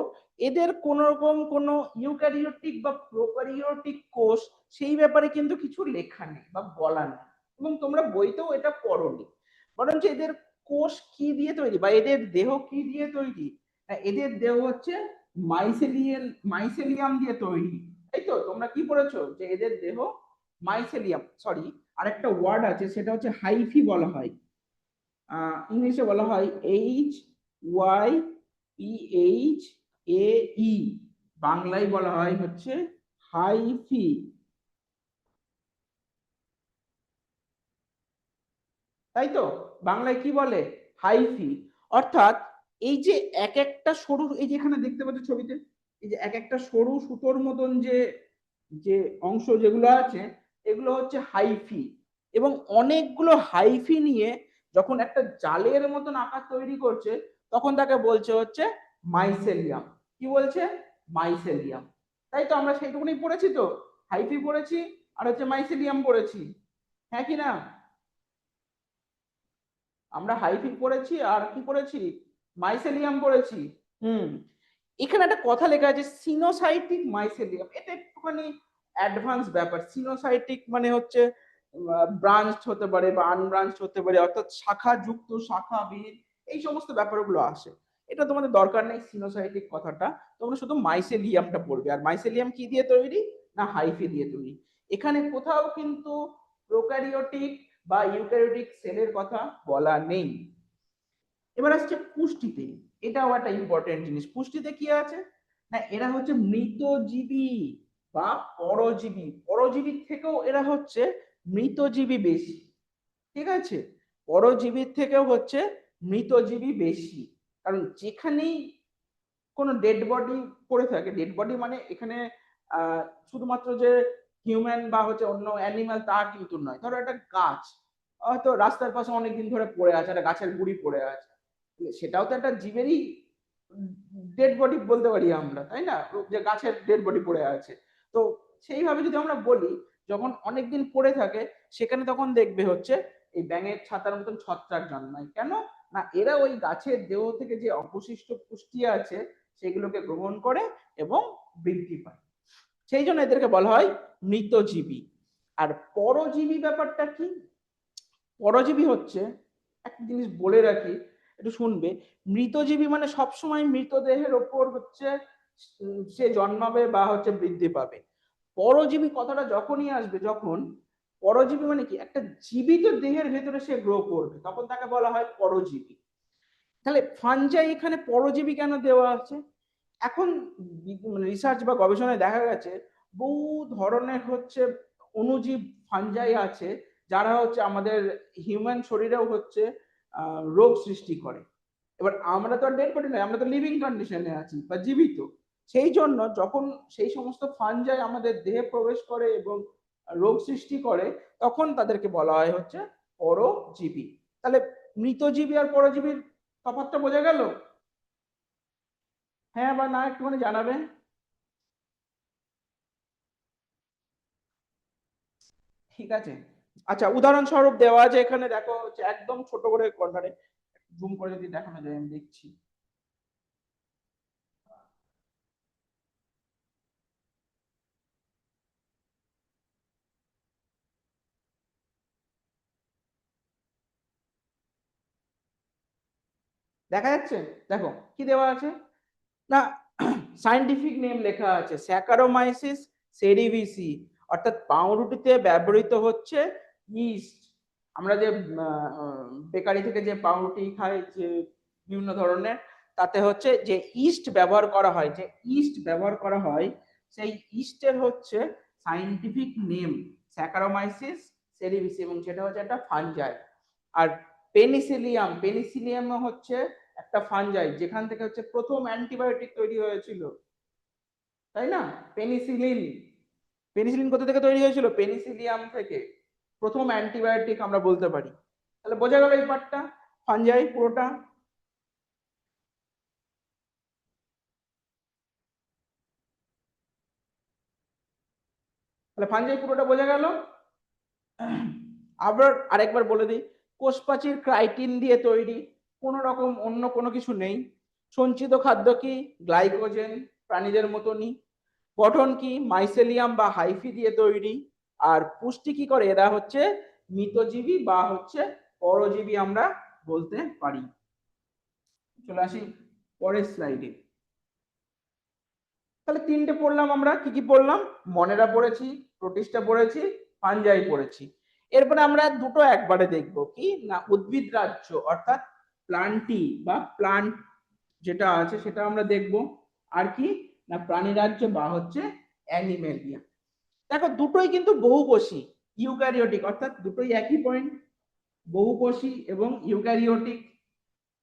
এদের কোন রকম কোন ইউক্যারিওটিক বা প্রোক্যারিওটিক কোষ সেই ব্যাপারে কিন্তু কিছু লেখা নেই বা বলা নেই, এবং তোমরা বইতেও এটা পড়োনি। বরঞ্চ এদের কোষ কি দিয়ে তৈরি বা এদের দেহ কি দিয়ে তৈরি? এদের দেহ হচ্ছে মাইসেলিয়াম দিয়ে তৈরি, তাই তো? তোমরা কি পড়েছো যে এদের দেহ মাইসেলিয়াম, সরি আরেকটা ওয়ার্ড আছে সেটা হচ্ছে হাইফি বলা হয়, ইংলিশে বলা হয় HYPHAE, বাংলায় বলা হয় হচ্ছে হাইফি, তাই তো? বাংলায় কি বলে? হাইফি। অর্থাৎ এই যে এক একটা সরু, এই যে এখানে দেখতে পাচ্ছ ছবিতে, এই যে এক একটা সরু সুতোর মতন যে যে অংশ যেগুলো আছে এগুলো হচ্ছে হাইফি, এবং অনেকগুলো হাইফি নিয়ে যখন একটা জালের মতন আকার তৈরি করছে তখন তাকে বলছে হচ্ছে মাইসেলিয়াম। কি বলছে? মাইসেলিয়াম। তাই তো, আমরা সেইটুকুনি পড়েছি তো, হাইফি পড়েছি আর হচ্ছে মাইসেলিয়াম পড়েছি, হ্যাঁ কি না? আমরা হাইফি পড়েছি আর কি পড়েছি? মাইসেলিয়াম পড়েছি। হুম। এখানে একটা কথা লেখা আছে সিনোসাইটিক মাইসেলিয়াম, এটা একটুখানি অ্যাডভান্স ব্যাপার। সিনোসাইটিক মানে হচ্ছে ব্রাঞ্চ হতে পারে বা আনব্রাঞ্চ হতে পারে, অর্থাৎ শাখা যুক্ত শাখাবিহীন এই সমস্ত ব্যাপারগুলো আসে। এটা তোমাদের দরকার নেই সিনোসাইটিক কথাটা, তোমরা শুধু মাইসেলিয়ামটা পড়বে। আর মাইসেলিয়াম কি দিয়ে তৈরি? না হাইফি দিয়ে তৈরি। এখানে কোথাও কিন্তু প্রোক্যারিওটিক বা ইউক্যারিওটিক সেলের কথা বলা নেই। এবার আসছে পুষ্টিতে, এটাও একটা ইম্পর্টেন্ট জিনিস। পুষ্টিতে কি আছে না, এরা হচ্ছে মৃতজীবী বা পরজীবী। পরজীবীর থেকেও এরা হচ্ছে মৃতজীবী বেশি, ঠিক আছে? পরজীবীর থেকেও হচ্ছে মৃতজীবী বেশি। কারণ যেখানেই কোনো ডেড বডি পড়ে থাকে, ডেড বডি মানে এখানে শুধুমাত্র যে হিউম্যান বা হচ্ছে অন্য অ্যানিমাল তা কিন্তু নয়। ধরো একটা গাছ হয়তো রাস্তার পাশে অনেকদিন ধরে পড়ে আছে, একটা গাছের গুড়ি পড়ে আছে, সেটাও তো একটা জীবেরই ডেড বডি বলতে পারি আমরা, তাই না? যে গাছের ডেড বডি পড়ে আছে। তো সেইভাবে যদি আমরা বলি, যখন অনেকদিন পড়ে থাকে সেখানে তখন দেখবে হচ্ছে এই ব্যাঙের ছাতার মতন ছত্রাক জন্মায়। কেন না, এরা ওই গাছের দেহ থেকে যে অবশিষ্ট পুষ্টি আছে সেগুলোকে গ্রহণ করে এবং বৃদ্ধি পায়। সেই জন্য এদেরকে বলা হয় মৃতজীবী। আর পরজীবী ব্যাপারটা কি? পরজীবী হচ্ছে, একটা জিনিস বলে রাখি একটু শুনবে, মৃতজীবী মানে সবসময় মৃতদেহের ওপর হচ্ছে সে জন্মাবে বা হচ্ছে বৃদ্ধি পাবে। পরজীবী কথাটা যখনই আসবে, যখন পরজীবী মানে কি, একটা জীবিত দেহের ভেতরে সে গ্রো করবে, তখন তাকে বলা হয় পরজীবী। তাহলে ফানজাই এখানে পরজীবী কেন দেওয়া আছে? এখন রিসার্চ বা গবেষণায় দেখা গেছে বহু ধরনের হচ্ছে অণুজীব ফানজাই আছে যারা হচ্ছে আমাদের হিউম্যান শরীরেও হচ্ছে রোগ সৃষ্টি করে। এবার আমরা তো আর ডেড বডি নয়, আমরা তো লিভিং কন্ডিশনে আছি বা জীবিত। সেই জন্য যখন সেই সমস্ত ফানজাই আমাদের দেহে প্রবেশ করে এবং রোগ সৃষ্টি করে তখন তাদেরকে বলা হয় হচ্ছে পরজীবী। তাহলে মৃতজীবী আর পরজীবীর তফাৎটা বোঝা গেল? হ্যাঁ বা না একটুখানি জানাবেন। ঠিক আছে। আচ্ছা, উদাহরণস্বরূপ দেওয়া আছে এখানে, দেখো হচ্ছে একদম ছোট করে কর্নারে জুম করে যদি দেখানো যায়, আমি দেখছি। দেখা যাচ্ছে, দেখো কি দেওয়া আছে না, সায়েন্টিফিক নেম লেখা আছে স্যাকারোমাইসিস সেরিভিসি, অর্থাৎ পাউরুটিতে ব্যবহৃত হচ্ছে ইস্ট। আমরা যে বেকারি থেকে যে পাউরুটি খাই, যে বিভিন্ন ধরনের, তাতে হচ্ছে যে ইস্ট ব্যবহার করা হয়, যে ইস্ট ব্যবহার করা হয়, সেই ইস্টের হচ্ছে সায়েন্টিফিক নেম স্যাকারোমাইসিস সেরিভিসি, এবং সেটা হচ্ছে একটা ফানজাই। আর পেনিসিলিয়াম, পেনিসিলিয়াম হচ্ছে একটা ফানজাই, যেখান থেকে হচ্ছে প্রথম অ্যান্টিবায়োটিক তৈরি হয়েছিল, তাই না? পেনিসিলিন, পেনিসিলিন কোথা থেকে তৈরি হয়েছিল? পেনিসিলিয়াম থেকে প্রথম অ্যান্টিবায়োটিক আমরা বলতে পারি। তাহলে বোঝা গেল এই পার্টটা, ফানজাই পুরোটা। তাহলে ফানজাই পুরোটা বোঝা গেল। আবার আরেকবার বলে দিই, কোষ প্রাচীর ক্রাইটিন দিয়ে তৈরি, কোনো রকম অন্য কোনো কিছু নেই। সঞ্চিত খাদ্য কি? গ্লাইকোজেন, প্রাণীদের মতনই। গঠন কি? মাইসেলিয়াম বা হাইফি দিয়ে তৈরি। আর পুষ্টি কি করে? এরা হচ্ছে মৃতজীবী বা হচ্ছে পরজীবী আমরা বলতে পারি। চলে আসি পরের স্লাইডে। তাহলে তিনটে পড়লাম আমরা, কি কি পড়লাম? মনেরা পড়েছি, প্রোটিস্টা পড়েছি, ফানজাই পড়েছি। এরপরে আমরা দুটো একবারে দেখব, কি না উদ্ভিদ রাজ্য অর্থাৎ প্লান্টি বা প্লান্ট যেটা আছে সেটা আমরা দেখব। আর কি না প্রাণী রাজ্য বা হচ্ছে অ্যানিমেলিয়া। দেখো দুটোই কিন্তু বহুকোষী, ইউক্যারিওটিক, অর্থাৎ দুটোই একই পয়েন্ট, বহুকোষী এবং ইউক্যারিওটিক।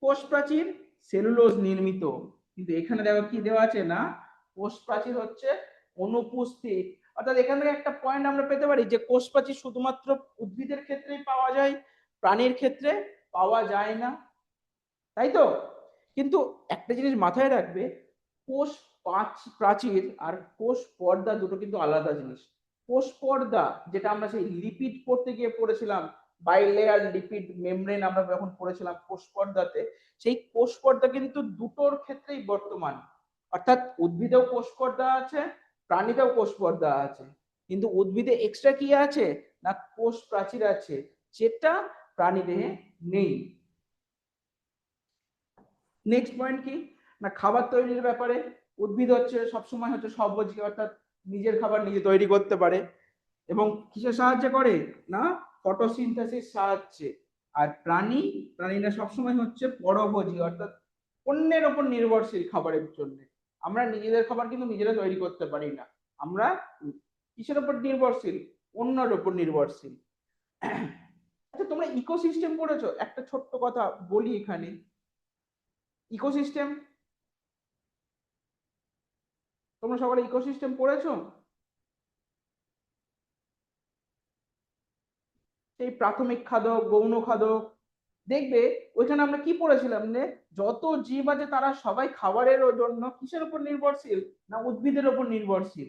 কোষ প্রাচীর সেলুলোজ নির্মিত, কিন্তু এখানে দেখো কি দেওয়া আছে না, কোষ প্রাচীর হচ্ছে অনুপস্থিত। অর্থাৎ এখান থেকে একটা পয়েন্ট আমরা পেতে পারি যে কোষ প্রাচীর শুধুমাত্র উদ্ভিদের ক্ষেত্রেই পাওয়া যায়, প্রাণীর ক্ষেত্রে পাওয়া যায় না, তাই তো? কিন্তু একটা জিনিস মাথায় রাখবে, কোষ প্রাচীর আর কোষ পর্দা দুটো কিন্তু আলাদা জিনিস। কোষ পর্দা যেটা আমরা সেই লিপিড পড়তে গিয়ে পড়েছিলাম, বাইলেয়ার লিপিড মেমব্রেন আমরা যখন পড়েছিলাম কোষ পর্দাতে, সেই কোষ পর্দা কিন্তু দুটোর ক্ষেত্রেই বর্তমান। অর্থাৎ উদ্ভিদেও কোষ পর্দা আছে, প্রাণীতেও কোষ পর্দা আছে, কিন্তু উদ্ভিদে এক্সট্রা কি আছে না কোষ প্রাচীর আছে, যেটা প্রাণীদেহে নেই। নেক্সট পয়েন্ট কি না খাবার তৈরির ব্যাপারে, উদ্ভিদ হচ্ছে সবসময় হচ্ছে স্বভোজী, অর্থাৎ নিজের খাবার নিজে তৈরি করতে পারে, এবং কিসের সাহায্যে করে না ফটোসিনথেসিস সাহায্যে। আর প্রাণীরা সবসময় হচ্ছে পরভোজী, অর্থাৎ অন্যের ওপর নির্ভরশীল খাবারের জন্য। আমরা নিজেদের খাবার কিন্তু নিজেরা তৈরি করতে পারি না, আমরা কিসের উপর নির্ভরশীল? অন্যের উপর নির্ভরশীল। আচ্ছা তোমরা ইকোসিস্টেম পড়েছো? একটা ছোট্ট কথা বলি এখানে, ইকোসিস্টেম, তোমরা সবাই ইকোসিস্টেম পড়েছো? সেই প্রাথমিক খাদক, গৌণ খাদক, দেখবে ওইখানে আমরা কি পড়েছিলাম যে যত জীব আছে তারা সবাই খাবারের জন্য কিসের উপর নির্ভরশীল না উদ্ভিদের উপর নির্ভরশীল,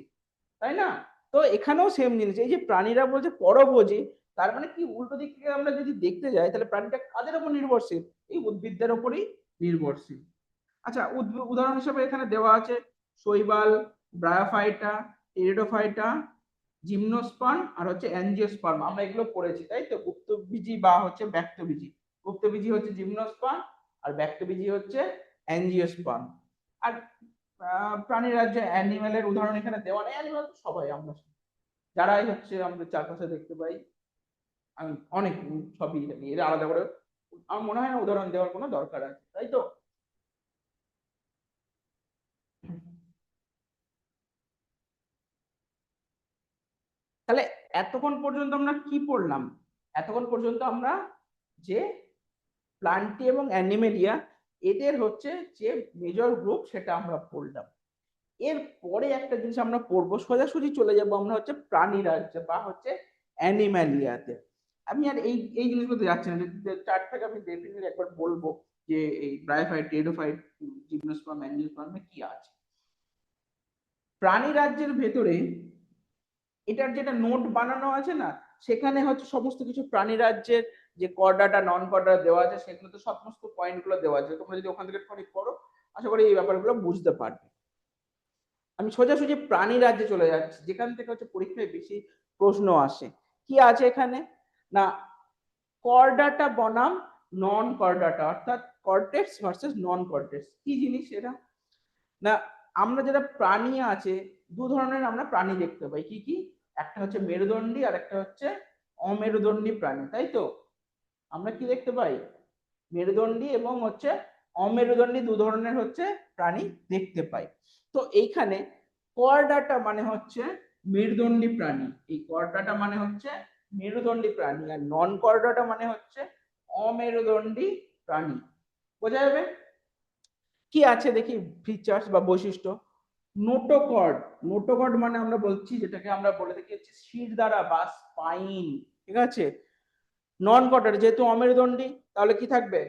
তাই না? তো এখানেও সেম জিনিস, এই যে প্রাণীরা বলছে পরভোজী, তার মানে কি উল্টো দিক থেকে আমরা যদি দেখতে যাই তাহলে প্রাণীটা কাদের উপর নির্ভরশীল? এই উদ্ভিদদের উপরই নির্ভরশীল। আচ্ছা উদাহরণ হিসেবে এখানে দেওয়া আছে শৈবাল, ব্রায়োফাইটা, টেরিডোফাইটা, জিমনোস্পার্ম আর হচ্ছে অ্যাঞ্জিওস্পার্ম, আমরা এগুলো পড়েছি তাই তো, গুপ্তবীজী বা হচ্ছে ব্যক্তবীজী। গুপ্তবীজী হচ্ছে জিমনোস্পার্ম আর ব্যক্তবীজী হচ্ছে অ্যাঞ্জিওস্পার্ম। আর প্রাণী রাজ্যে অ্যানিমেলের উদাহরণ এখানে দেওয়া নেই, অ্যানিমেল তো সবাই আমরা যারাই হচ্ছে আমাদের চারপাশে দেখতে পাই, আমি অনেক সবই জানি, এর আলাদা করে আমার মনে হয় না উদাহরণ দেওয়ার কোনো দরকার আছে, তাই তো? তাহলে এতক্ষণ পর্যন্ত আমরা কি পড়লাম? এতক্ষণ পর্যন্ত আমরা যে প্লান্টি এবং অ্যানিমেলিয়া এদের হচ্ছে যে মেজর গ্রুপ সেটা আমরা পড়লাম। এর পরে একটা জিনিস আমরা পড়বো, সোজাসুজি চলে যাব আমরা হচ্ছে প্রাণী রাজ্যে বা হচ্ছে অ্যানিমালিয়াতে। আমি আর এই জিনিসগুলো যাচ্ছি না, চারটাকে আমি ডেফিনেটলি একবার বলবো যে এই ব্রায়োফাইট, টেরিডোফাইট, জিমনোস্পার্ম, অ্যাঞ্জিওস্পার্মে কি আছে। প্রাণী রাজ্যের ভেতরে এটার যেটা নোট বানানো আছে না, সেখানে হচ্ছে সমস্ত কিছু প্রাণী রাজ্যের যে কর্ডাটা নন কর্ডাটা দেওয়া আছে, সেগুলো তো সমস্ত পয়েন্ট গুলো দেওয়া আছে, তোমরা যদি ওখান থেকে একটু পড়ো আশা করি এই ব্যাপারগুলো বুঝতে পারবে। আমি সোজাসুজি প্রাণী রাজ্যে চলে যাচ্ছি, যেখান থেকে হচ্ছে পরীক্ষায় বেশি প্রশ্ন আসে। কি আছে এখানে না কর্ডাটা বনাম নন কর্ডাটা, অর্থাৎ কর্টেক্স ভার্সেস নন কর্টেক্স। কি জিনিস এটা না, আমরা যেটা প্রাণী আছে, দু ধরনের আমরা প্রাণী দেখতে পাই। কি কি? একটা হচ্ছে মেরুদণ্ডী আর একটা হচ্ছে অমেরুদণ্ডী প্রাণী, তাই তো? আমরা কি দেখতে পাই? মেরুদণ্ডী এবং হচ্ছে অমেরুদণ্ডী দু ধরনের হচ্ছে প্রাণী দেখতে পাই। তো এইখানে কর্ডাটা মানে হচ্ছে মেরুদণ্ডী প্রাণী, এই কর্ডাটা মানে হচ্ছে মেরুদণ্ডী প্রাণী, আর নন কর্ডাটা মানে হচ্ছে অমেরুদণ্ডী প্রাণী। বোঝা যাবে? কি আছে দেখি ফিচার্স বা বৈশিষ্ট্য। নোটোকর্ড, নোটোকর্ড মানে আমরা বলছি যেটাকে আমরা বলে থাকি হচ্ছে শিরদাঁড়া বা স্পাইন, ঠিক আছে? নন কর্ডার যেহেতু অমেরুদণ্ডী, তাহলে কি থাকবে?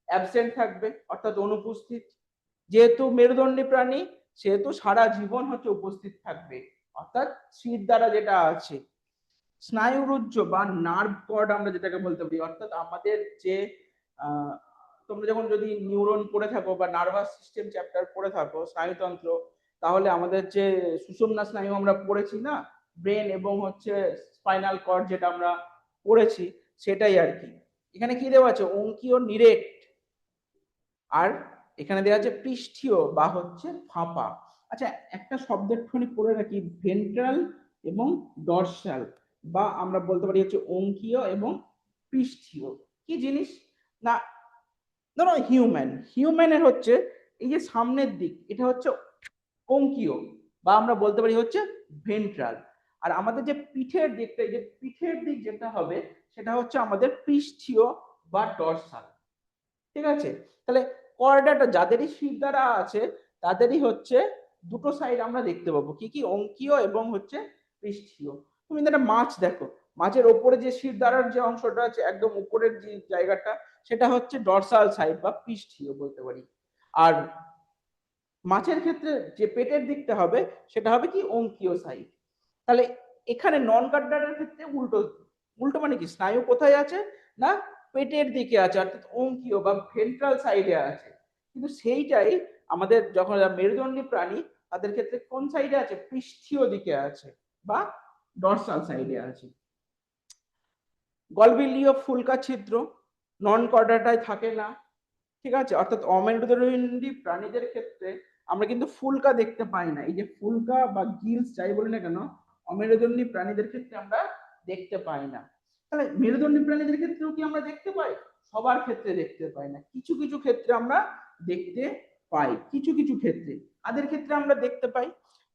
অ্যাবসেন্ট থাকবে, অর্থাৎ অনুপস্থিত। যেহেতু মেরুদণ্ডী প্রাণী, সেহেতু সারা জীবন হচ্ছে উপস্থিত থাকবে, অর্থাৎ শিরদাঁড়া যেটা আছে। স্নায়ুরুজ্জ বা নার্ভ কর্ড আমরা যেটাকে বলতে পারি, অর্থাৎ আমাদের যে তোমরা যখন যদি নিউরন পড়ে থাকো বা নার্ভাস সিস্টেম চ্যাপ্টার পড়ে থাকো, স্নায়ুতন্ত্র, তাহলে আমাদের যে সুষুম্না স্নায়ু আমরা পড়েছি না, ব্রেন এবং হচ্ছে স্পাইনাল কর্ড যেটা আমরা পড়েছি, সেটাই আর কি। এখানে কি দেওয়া আছে? অঙ্কীয় নিরেট, আর এখানে দেওয়া আছে পৃষ্ঠীয় বা হচ্ছে ফাঁপা। আচ্ছা, একটা শব্দ একটুখানি পড়ে রাখি, ভেন্ট্রাল এবং ডরসাল, বা আমরা বলতে পারি হচ্ছে অঙ্কীয় এবং পৃষ্ঠীয়। কি জিনিস না, ধরো হিউম্যানের হচ্ছে এই যে সামনের দিক, এটা হচ্ছে অঙ্কীয়, বা আমরা বলতে পারি হচ্ছে ভেন্ট্রাল। আর আমাদের যে পিঠের দিকটা, এই যে পিঠের দিক যেটা হবে, সেটা হচ্ছে আমাদের পৃষ্ঠীয় বা ডরসাল, ঠিক আছে? তাহলে কর্ডাটা যাদেরই শিরদাঁড়া আছে, তাদেরই হচ্ছে দুটো সাইড আমরা দেখতে পাবো। কি কি? অঙ্কীয় এবং হচ্ছে পৃষ্ঠীয়। তুমি একটা মাছ দেখো, মাছের ওপরে যে শিরদাঁড়ার যে অংশটা আছে, একদম উপরের যে জায়গাটা, সেটা হচ্ছে ডরসাল সাইড বা পৃষ্ঠীয় বলতে পারি। আর মাছের ক্ষেত্রে যে পেটের দিকটা হবে, সেটা হবে কি? অঙ্কীয় সাইড। তাহলে এখানে নন কর্ডাটার ক্ষেত্রে উল্টো। উল্টো মানে কি? স্নায়ু কোথায় আছে না, পেটের দিকে আছে, অর্থাৎ অঙ্কীয় বা ভেন্ট্রাল সাইডে আছে। কিন্তু সেইটাই আমাদের যখন মেরুদণ্ডী প্রাণী, তাদের ক্ষেত্রে কোন সাইডে আছে? পৃষ্ঠীয় দিকে আছে বা ডরসাল সাইডে আছে। গলবিলীয় ফুলকা ছিদ্র নন কর্ডাটায় থাকে না, ঠিক আছে? অর্থাৎ অমেরুদণ্ডী প্রাণীদের ক্ষেত্রে আমরা কিন্তু ফুলকা দেখতে পাই না। এই যে ফুলকা বা গিলস যাই বলি না কেন, অমেরুদণ্ডী প্রাণীদের ক্ষেত্রে আমরা দেখতে পাই না। তাহলে মেরুদণ্ডী প্রাণীদের ক্ষেত্রেও কি আমরা দেখতে পাই? সবার ক্ষেত্রে দেখতে পাই না, কিছু কিছু ক্ষেত্রে আমরা দেখতে পাই। কিছু কিছু ক্ষেত্রে কাদের ক্ষেত্রে আমরা দেখতে পাই?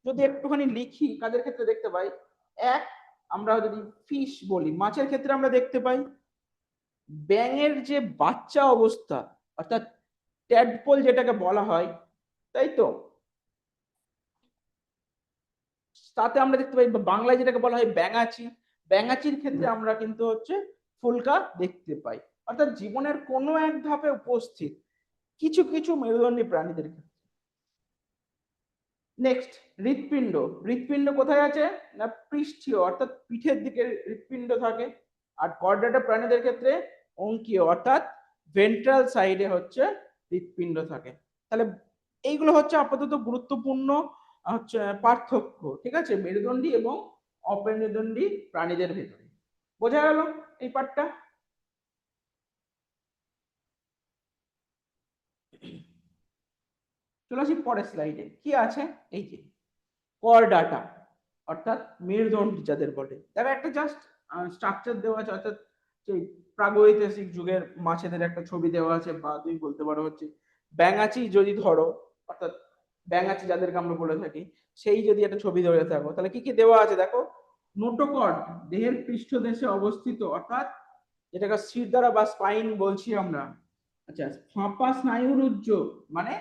যদি একটুখানি লিখি কাদের ক্ষেত্রে দেখতে পাই। এক, আমরা যদি ফিশ বলি, মাছের ক্ষেত্রে আমরা দেখতে পাই। ব্যাঙের যে বাচ্চা অবস্থা, অর্থাৎ ট্যাডপোল যেটাকে বলা হয়, তাই তো, তাতে আমরা দেখতে পাই, বাংলায় যেটাকে বলা হয় ব্যাঙাচি, ব্যাঙাচির ক্ষেত্রে আমরা কিন্তু হচ্ছে ফুলকা দেখতে পাই। অর্থাৎ জীবনের কোনো এক ধাপে উপস্থিত কিছু কিছু মেরুদণ্ডী প্রাণীদের ক্ষেত্রে। নেক্সট, হৃৎপিণ্ড। হৃৎপিণ্ড কোথায় আছে না, পৃষ্ঠীয়, অর্থাৎ পিঠের দিকে হৃৎপিণ্ড থাকে। আর কর্ডাটা প্রাণীদের ক্ষেত্রে অঙ্কীয়, অর্থাৎ ভেন্ট্রাল সাইডে হচ্ছে হৃৎপিণ্ড থাকে। তাহলে এইগুলো হচ্ছে আপাতত গুরুত্বপূর্ণ হচ্ছে পার্থক্য, ঠিক আছে, মেরুদণ্ডী এবং অমেরুদণ্ডী প্রাণীদের ভেতরে। বোঝা গেল এই পার্টটা? চলে আসি পরের স্লাইডে। কি আছে? এই যে করডাটা, অর্থাৎ মেরুদণ্ডী যাদের বলে, তারা একটা জাস্ট স্ট্রাকচার দেওয়া আছে, অর্থাৎ সেই প্রাগৈতিহাসিক যুগের মাছেদের একটা ছবি দেওয়া আছে, বা তুমি বলতে পারো হচ্ছে ব্যাঙাচি যদি ধরো, অর্থাৎ ব্যাঙাচি যাদেরকে আমরা বলে থাকি, সেই যদি একটা ছবি ধরে থাকো, তাহলে কি কি দেওয়া আছে দেখো। নোটোকর্ড দেহের পৃষ্ঠদেশে অবস্থিত, অর্থাৎ যেটাকে শিরদাঁড়া বা স্পাইন বলছি আমরা। আচ্ছা, ফাঁপা স্নায়ুরুজ্জ মানে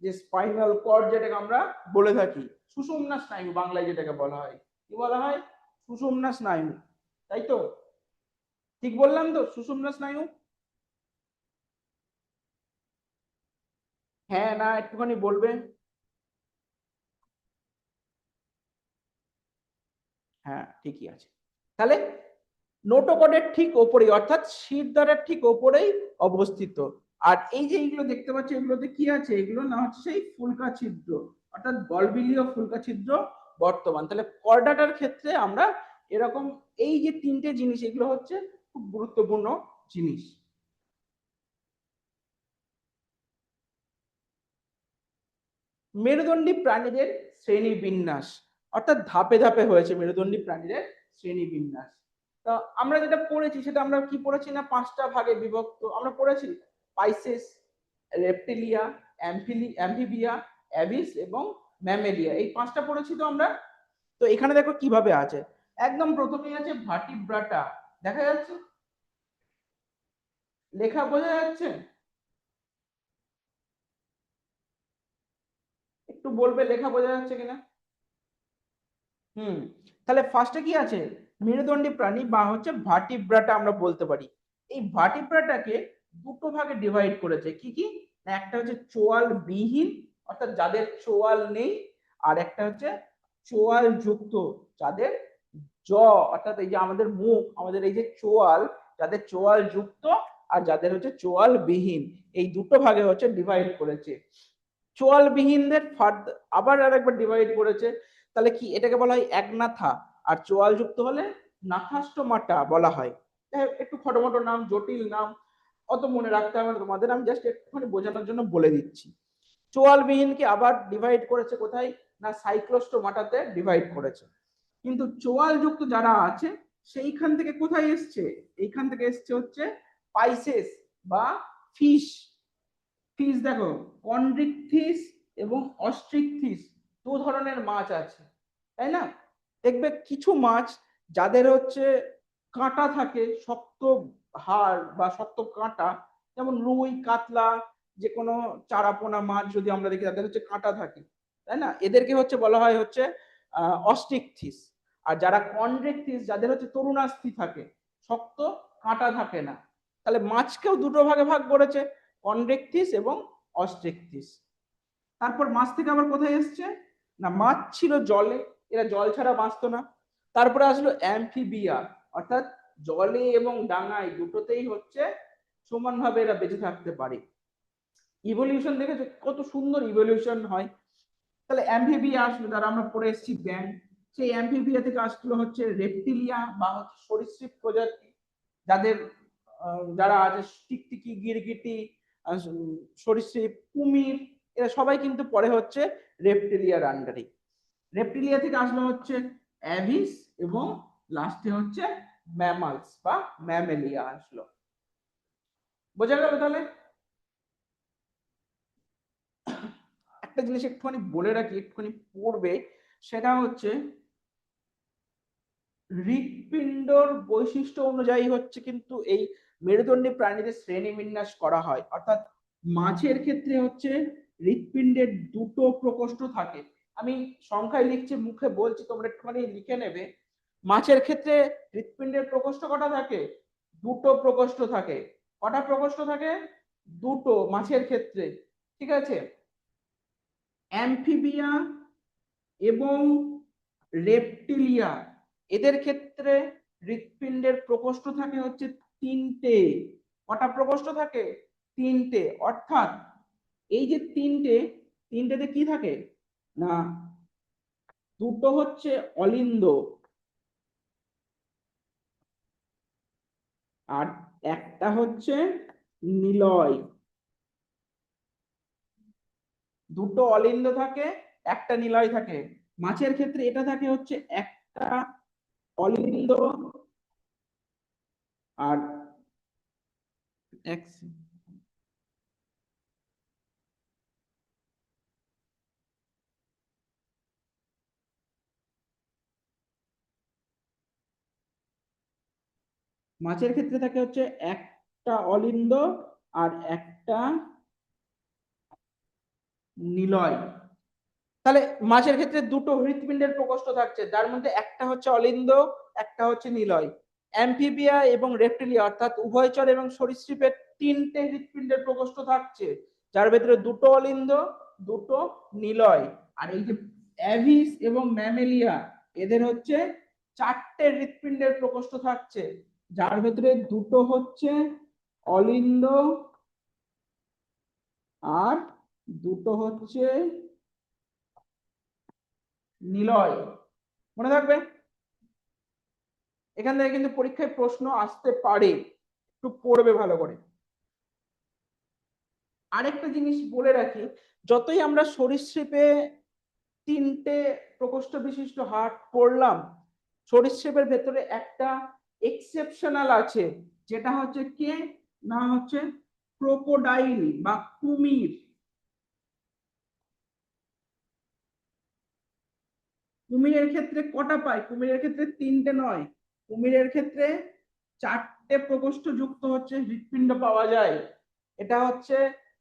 যে স্পাইনাল কর্ড যেটাকে আমরা বলে থাকি, সুষুম্না স্নায়ু বাংলায় যেটাকে বলা হয়, কি বলা হয়? সুষুম্না স্নায়ু, তাই তো? ঠিক বললাম তো? সুষুম্না স্নায়ু। হ্যাঁ না একটুখানি বলবে? হ্যাঁ ঠিকই আছে। তাহলে নোটোকর্ডের ঠিক ওপরেই, অর্থাৎ শিরদাঁড়ার ঠিক ওপরেই অবস্থিত। আর এই যে এইগুলো দেখতে পাচ্ছি, এগুলোতে কি আছে? এগুলো না হচ্ছে সেই ফুলকা ছিদ্র, অর্থাৎ গলবিলীয় ফুলকা ছিদ্র বর্তমান। তাহলে কর্ডাটার ক্ষেত্রে আমরা এরকম এই যে তিনটে জিনিস, এগুলো হচ্ছে খুব গুরুত্বপূর্ণ জিনিস। মেরুদণ্ডী প্রাণীদের শ্রেণী বিন্যাস, অর্থাৎ ধাপে ধাপে হয়েছে মেরুদণ্ডী প্রাণীদের শ্রেণী বিন্যাস। তো আমরা যেটা পড়েছি সেটা আমরা কি পড়েছি না 5টা ভাগে বিভক্ত আমরা পড়েছি, পাইসেস, রেপ্টিলিয়া, অ্যাম্ফিবিয়া, অ্যাবিস এবং ম্যামেলিয়া, এই 5টা পড়েছি তো আমরা। তো এখানে দেখো কিভাবে আছে, একদম প্রথমেই আছে ভার্টিব্রাটা, দেখা যাচ্ছে লেখা বোঝা যাচ্ছে, একটু বলবে লেখা বোঝা যাচ্ছে কিনা। হুম, তাহলে ফার্স্টে কি আছে, মেরুদণ্ডী প্রাণী বা হচ্ছে ভার্টিব্রাটা আমরা বলতে পারি। এই ভার্টিব্রাটাকে দুটো ভাগে ডিভাইড করেছে, কি কি, একটা হচ্ছে চোয়াল বিহীন অর্থাৎ যাদের চোয়াল নেই, আর একটা হচ্ছে চোয়াল যুক্ত যাদের জ অর্থাৎ এই যে আমাদের মুখ, আমাদের এই যে চোয়াল, যাদের চোয়াল যুক্ত আর যাদের হচ্ছে চোয়াল বিহীন, এই দুটো ভাগে হচ্ছে ডিভাইড করেছে। চোয়াল বিহীনদের আবার আরেকবার ডিভাইড করেছে, তাহলে কি এটাকে বলা হয় একনাথা, আর চোয়াল যুক্ত হলে নাথাস্টোমাটা বলা হয়। একটু খটোমটো নাম, জটিল নাম, অত মনে রাখতে হবে না তোমাদের, আমি জাস্ট একটুখানি বোঝানোর জন্য বলে দিচ্ছি। চোয়াল বিহীনকে আবার ডিভাইড করেছে কোথায় না সাইক্লোস্টোমাটাতে ডিভাইড করেছে। কিন্তু চোয়াল যুক্ত যারা আছে সেইখান থেকে কোথায় এসছে, এইখান থেকে এসছে হচ্ছে পাইসেস বা ফিশ। ফিশ দেখো কন্ড্রিকথিস এবং অস্ট্রিকথিস দু ধরনের মাছ আছে, তাই না। দেখবে কিছু মাছ যাদের হচ্ছে কাঁটা থাকে, শক্ত হাড় বা শক্ত কাঁটা, যেমন রুই, কাতলা, যে কোনো চারাপোনা মাছ যদি আমরা দেখি তাদের হচ্ছে কাঁটা থাকে, তাই না, এদেরকে হচ্ছে বলা হয় হচ্ছে অস্ট্রিকথিস। আর যারা কন্ড্রিকথিস যাদের হচ্ছে তরুণাস্থি থাকে, শক্ত কাঁটা থাকে না। তাহলে মাছকেও দুটো ভাগে ভাগ করেছে, কনভেক্টিস এবং অস্ট্রিকটিস। তারপর মাছ থেকে আবার কোথায় এসছে না মাছ ছিল জলে, এরা জল ছাড়া বাঁচতো না। তারপরে আসলো অ্যাম্ফিবিয়া, অর্থাৎ জলে এবং ডাঙায় দুটোতেই হচ্ছে সমানভাবে এরা বেঁচে থাকতে পারে। ইভলিউশন দেখেছো কত সুন্দর ইভলিউশন হয়। তাহলে অ্যাম্ফিবিয়া আসলো, যারা আমরা পড়ে এসেছি ব্যাং, সেই অ্যাম্ফিবিয়া থেকে আসলো হচ্ছে রেপ্টিলিয়া বা হচ্ছে সরীসৃপ প্রজাতি, যাদের যারা আছে টিকটিকি, গিরগিটি, সরীসৃপ, কুমির, এরা সবাই কিন্তু পরে হচ্ছে রেপ্টিলিয়ার আন্ডারে। রেপ্টিলিয়া থেকে আসলো হচ্ছে অ্যাভিস এবং লাস্টে হচ্ছে ম্যামালস বা ম্যামেলিয়া আসলো। বোঝা গেল তাহলে। একটা জিনিস একটুখানি বলে রাখি, একটুখানি পড়বে, সেটা হচ্ছে হৃৎপিণ্ডর বৈশিষ্ট্য অনুযায়ী হচ্ছে কিন্তু এই মেরুদণ্ডী প্রাণীদের শ্রেণীবিন্যাস করা হয়। অর্থাৎ মাছের ক্ষেত্রে হচ্ছে হৃৎপিণ্ডের দুটো প্রকোষ্ঠ থাকে, আমি সংখ্যায় লিখছি মুখে বলছি তোমরা একটুখানি লিখে নেবে। মাছের ক্ষেত্রে হৃৎপিণ্ডের প্রকোষ্ঠ কটা থাকে, দুটো প্রকোষ্ঠ থাকে। কটা প্রকোষ্ঠ থাকে, দুটো মাছের ক্ষেত্রে, ঠিক আছে। অ্যাম্ফিবিয়া এবং রেপ্টিলিয়া এদের ক্ষেত্রে হৃৎপিণ্ডের প্রকোষ্ঠ থাকে হচ্ছে তিনটে। কটা প্রকোষ্ঠ থাকে, তিনটে। অর্থাৎ এই যে তিনটে, তিনটেতে কি থাকে না দুটো হচ্ছে অলিন্দ আর একটা হচ্ছে নিলয়। দুটো অলিন্দ থাকে, একটা নিলয় থাকে। মাছের ক্ষেত্রে এটা থাকে হচ্ছে একটা অলিন্দ আর এক, মাছের ক্ষেত্রে থাকে হচ্ছে একটা অলিন্দ আর একটা নিলয়। তাহলে মাছের ক্ষেত্রে দুটো হৃৎপিণ্ডের প্রকোষ্ঠ থাকছে, যার মধ্যে একটা হচ্ছে অলিন্দ, একটা হচ্ছে নিলয়। অ্যাম্ফিবিয়া এবং রেপ্টিলিয়া অর্থাৎ উভয়চর এবং সরীসৃপের তিনটে হৃৎপিণ্ডের প্রকোষ্ঠ থাকছে, যার ভেতরে দুটো অলিন্দ, দুটো নিলয়। আর এই যে অ্যাভিস এবং ম্যামেলিয়া এদের হচ্ছে চারটে হৃৎপিণ্ডের প্রকোষ্ঠ থাকছে, যার ভেতরে দুটো হচ্ছে অলিন্দ আর দুটো হচ্ছে নিলয়। মনে থাকবে, এখান থেকে কিন্তু পরীক্ষায় প্রশ্ন আসতে পারে, একটু পড়বে ভালো করে। আরেকটা জিনিস বলে রাখি, যতই আমরা সরীসৃপে তিনটে প্রকোষ্ঠ বিশিষ্ট হার্ট পড়লাম, সরীসৃপের ভেতরে একটা এক্সেপশনাল আছে, যেটা হচ্ছে কে না হচ্ছে ক্রোকোডাইল বা কুমির। কুমিরের ক্ষেত্রে কটা পাই? কুমিরের ক্ষেত্রে তিনটে নয়, কুমিরের ক্ষেত্রে চারটে প্রকোষ্ঠ যুক্ত হচ্ছে হৃৎপিণ্ড পাওয়া যায়। এটা হচ্ছে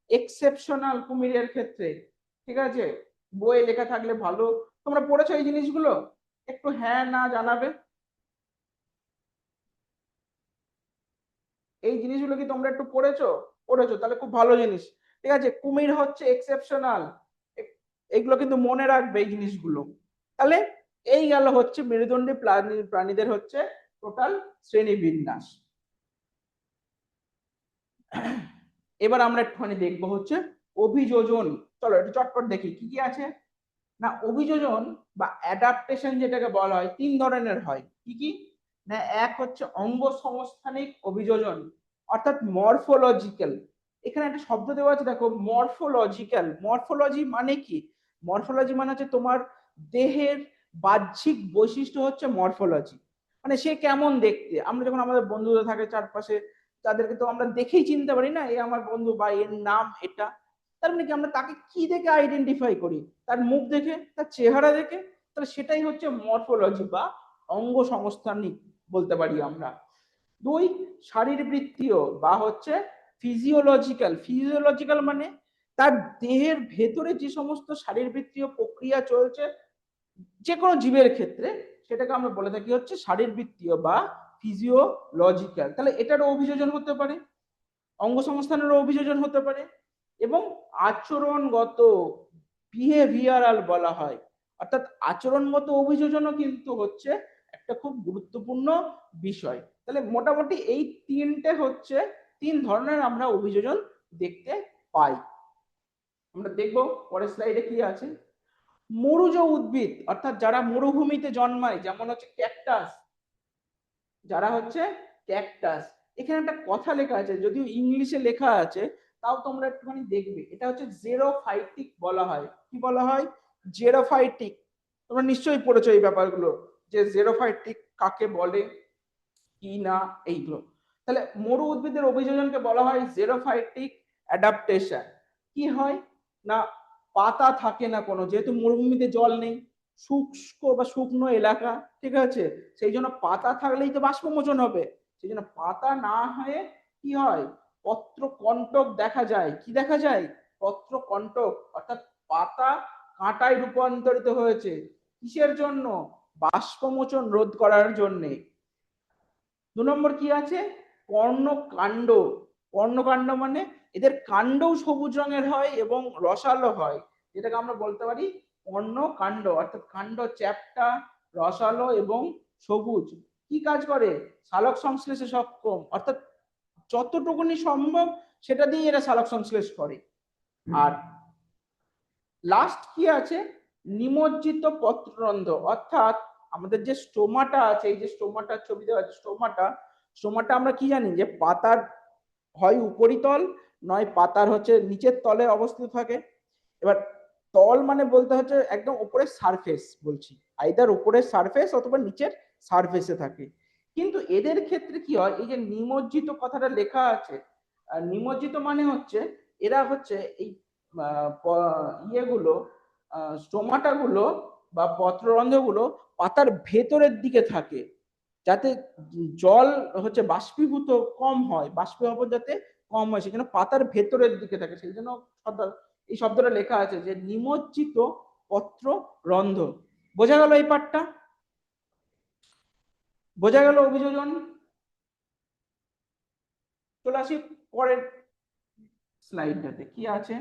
এক্সেপশনাল কুমিরের ক্ষেত্রে। ঠিক আছে, বইয়ে লেখা থাকলে ভালো। তোমরা পড়েছো এই জিনিসগুলো? একটু হ্যাঁ না জানাবে। এই জিনিসগুলো কি তোমরা একটু পড়েছো? পড়েছো, তাহলে খুব ভালো জিনিস। ঠিক আছে, কুমির হচ্ছে এক্সেপশনাল, এগুলো কিন্তু মনে রাখবে এই জিনিসগুলো। তাহলে এই গেল হচ্ছে মেরুদণ্ডী প্রাণীদের হচ্ছে টোটাল শ্রেণী বিন্যাস। এবার আমরা একটুখানি দেখবো হচ্ছে অভিযোজন। চলো একটু চটপট দেখি কি কি আছে। না, অভিযোজন বা অ্যাডাপ্টেশন যেটাকে বলা হয় তিন ধরনের হয়। কি কি? না, এক হচ্ছে অঙ্গ সংস্থানিক অভিযোজন, অর্থাৎ মরফোলজিক্যাল। এখানে একটা শব্দ দেওয়া আছে দেখো, মরফোলজিক্যাল। মরফোলজি মানে কি? মরফোলজি মানে হচ্ছে তোমার দেহের বাহ্যিক বৈশিষ্ট্য হচ্ছে মরফোলজি। মানে সে কেমন দেখতে। আমরা যখন আমাদের বন্ধুরা থাকে চারপাশে, তাদেরকে তো আমরা দেখেই চিনতে পারি না, এ আমার বন্ধু বা এর নাম এটা। তার মানে কি, আমরা তাকে কি দেখে আইডেন্টিফাই করি? তার মুখ দেখে, তার চেহারা দেখে। তাহলে সেটাই হচ্ছে মরফোলজি বা অঙ্গ সংস্থানিক বলতে পারি আমরা। দুই, শারীরবৃত্তীয় বা হচ্ছে ফিজিওলজিক্যাল। ফিজিওলজিক্যাল মানে তার দেহের ভেতরে যে সমস্ত শারীরবৃত্তীয় প্রক্রিয়া চলছে যে কোনো জীবের ক্ষেত্রে, সেটাকে আমরা বলে থাকি হচ্ছে শারীরবৃত্তীয় বা ফিজিওলজিক্যাল। তাহলে এটারও অভিযোজন হতে পারে, অঙ্গ সংস্থানেরও অভিযোজন হতে পারে। এবং আচরণগত, বিহেভিয়ারাল বলা হয়, অর্থাৎ আচরণগত অভিযোজনও কিন্তু হচ্ছে একটা খুব গুরুত্বপূর্ণ বিষয়। তাহলে মোটামুটি এই তিনটে হচ্ছে তিন ধরনের আমরা অভিযোজন দেখতে পাই। আমরা দেখবো পরের স্লাইডে কি আছে। মরুজ উদ্ভিদ, অর্থাৎ যারা মরুভূমিতে জন্মায়, যেমন হচ্ছে ক্যাকটাস। যারা হচ্ছে ক্যাকটাস, এখানে একটা কথা লেখা আছে, যদিও ইংলিশে লেখা আছে, তাও তোমরা একটুখানি দেখবে। এটা হচ্ছে জেরোফাইটিক বলা হয়। কি বলা হয়? জেরোফাইটিক। তোমরা নিশ্চয়ই পড়েছো এই ব্যাপারগুলো, যে জেরোফাইটিক কাকে বলে কি না, এইগুলো। তাহলে মরু উদ্ভিদের অভিযোজনকে বলা হয় জেরোফাইটিক অ্যাডাপ্টেশন। কি হয় না, পাতা থাকে না কোনো, যেহেতু মরুভূমিতে জল নেই, শুষ্ক বা শুকনো এলাকা, ঠিক আছে, সেই জন্য পাতা থাকলেই তো বাষ্পমোচন হবে। সেই জন্য পাতা না হয়ে কি হয়, পত্র কণ্টক দেখা যায়। কি দেখা যায়? পত্র কণ্টক, অর্থাৎ পাতা কাঁটায় রূপান্তরিত হয়েছে। কিসের জন্য? বাষ্পমোচন রোধ করার জন্যে। দু নম্বর কি আছে? কর্ণকাণ্ড। কর্ণকাণ্ড মানে এদের কাণ্ডও সবুজ রঙের হয় এবং রসালো হয়, যেটাকে আমরা বলতে পারি কর্ণকাণ্ড। অর্থাৎ কাণ্ড চ্যাপ্টা, রসালো এবং সবুজ। কি কাজ করে? সালোক সংশ্লেষে সক্ষম, অর্থাৎ যতটুকুনি সম্ভব সেটা দিয়ে এরা সালোক সংশ্লেষ করে। আর লাস্ট কি আছে? নিমজ্জিত পত্ররন্ধ্র, অর্থাৎ আমাদের যে স্টোমাটা আছে, এই যে স্টোমাটার ছবি দেওয়া আছে, স্টোমাটা, স্টোমাটা আমরা কি জানি যে পাতার হয় উপরিতল, নয় পাতার হচ্ছে নিচের তলে অবস্থিত থাকে। এবার তল মানে বলতে হচ্ছে একদম উপরের সারফেস বলছি, আইদার উপরের সারফেস অথবা নিচের সারফেসে থাকে। কিন্তু এদের ক্ষেত্রে কি হয়, এই যে নিমজ্জিত কথাটা লেখা আছে, নিমজ্জিত মানে হচ্ছে এরা হচ্ছে এই ইয়েগুলো, স্টোমাটা গুলো বা পত্ররন্ধ্র গুলো পাতার ভেতরের দিকে থাকে, যাতে জল হচ্ছে বাষ্পীভূত কম হয়, বাষ্পীভবন যাতে কম হয়, সেই জন্য পাতার ভেতরের দিকে থাকে। সেই জন্য এই শব্দটা লেখা আছে যে নিমজ্জিত পত্র রন্ধ্র। বোঝা গেল এই পার্টটা? বোঝা গেল অভিযোজন? চলে আসি পরের স্লাইডটাতে কি আছে।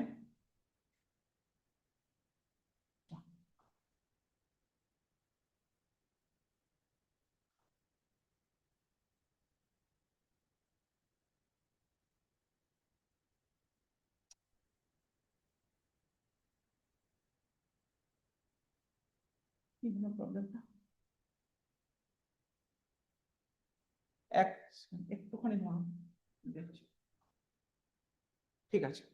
প্রবলেমটা একটুখানি দেখছি। ঠিক আছে,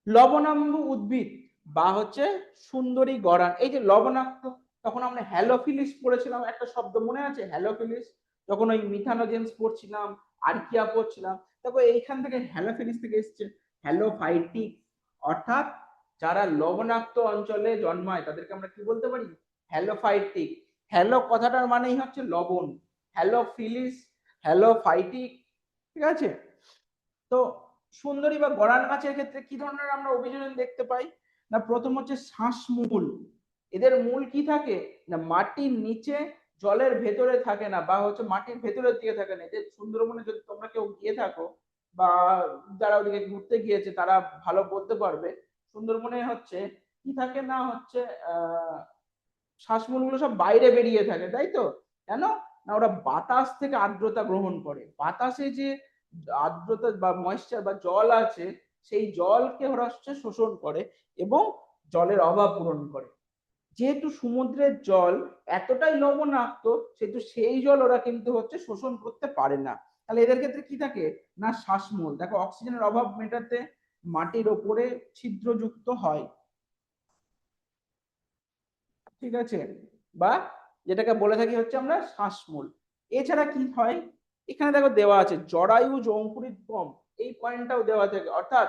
লবণাম্বু উদ্ভিদ বা হচ্ছে সুন্দরী গড়ান। এই যে লবণাক্ত, তখন আমরা হ্যালোফিলিস পড়েছিলাম, একটা শব্দ মনে আছে হ্যালোফিলিস, যখন ওই মিথানোজেন্স পড়ছিলাম, আর্কিয়া পড়ছিলাম, তারপর এইখান থেকে হ্যালোফিলিস থেকে এসছে হ্যালোফাইটিক, অর্থাৎ যারা লবণাক্ত অঞ্চলে জন্মায় তাদেরকে আমরা কি বলতে পারি, হ্যালোফাইটিক। হ্যালো কথাটার মানেই হচ্ছে লবণ, হ্যালোফিলিস, হ্যালোফাইটিক, ঠিক আছে। তো সুন্দরী বা গড়ান গাছের ক্ষেত্রে কি ধরনের আমরা অভিযোজন দেখতে পাই, না প্রথম হচ্ছে শ্বাসমূল। এদের মূল কি থাকে, না মাটির নিচে জলের ভেতরে থাকে না, বা হচ্ছে মাটির ভেতরের দিকে থাকে না। এদের সুন্দরবনে যদি তোমরা কেউ গিয়ে থাকো বা যারা ওদিকে ঘুরতে গিয়েছে তারা ভালো বলতে পারবে, সুন্দরবনে হচ্ছে কি থাকে না হচ্ছে শ্বাসমূল গুলো সব বাইরে বেরিয়ে থাকে, তাই তো। কেন না ওরা বাতাস থেকে আর্দ্রতা গ্রহণ করে, বাতাসে যে আর্দ্রতা বা ময়েশ্চার বা জল আছে সেই জলকে ওরা হচ্ছে শোষণ করে এবং জলের অভাব পূরণ করে। যেহেতু সমুদ্রের জল এতটাই লবণাক্ত, সেহেতু সেই জল ওরা কিন্তু হচ্ছে শোষণ করতে পারে না। তাহলে এদের ক্ষেত্রে কি থাকে না শ্বাসমূল, দেখো অক্সিজেনের অভাব মেটাতে মাটির ওপরে ছিদ্রযুক্ত হয়, ঠিক আছে, বা যেটাকে বলে থাকি হচ্ছে আমরা শ্বাসমূল। এছাড়া কি হয়, এখানে দেখো দেওয়া আছে জরায়ুজ অঙ্কুরিতগম, এই পয়েন্টটাও দেওয়া থাকে, অর্থাৎ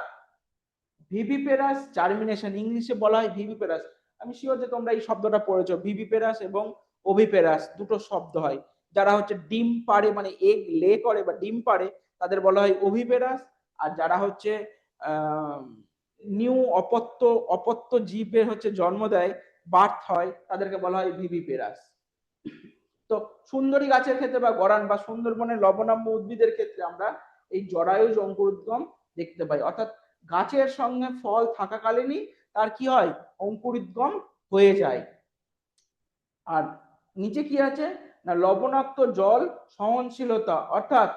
ভিভিপেরাস জার্মিনেশন, ইংলিশে বলা হয় ভিভিপেরাস। আমি শিওর যে তোমরা এই শব্দটা পড়েছো, ভিভিপেরাস এবং ওভিপেরাস দুটো শব্দ হয়। যারা হচ্ছে ডিম পাড়ে মানে এগ লে করে বা ডিম পাড়ে তাদের বলা হয় ওভিপেরাস, আর যারা হচ্ছে নিউ অপত্য অপত্য জীবের হচ্ছে জন্ম দেয়, বার্থ হয়, তাদেরকে বলা হয় ভিভিপেরাস। তো সুন্দরী গাছের ক্ষেত্রে বা গরান বা সুন্দরবনের লবণাম্য উদ্ভিদের ক্ষেত্রে আমরা এই জরায়ুজ অঙ্কুরোদ্গম দেখতে পাই, অর্থাৎ গাছের সঙ্গে ফল থাকাকালীনই তার কি হয়, অঙ্কুরিতগম হয়ে যায়। আর নিচে কি আছে না লবণাক্ত জল সহনশীলতা, অর্থাৎ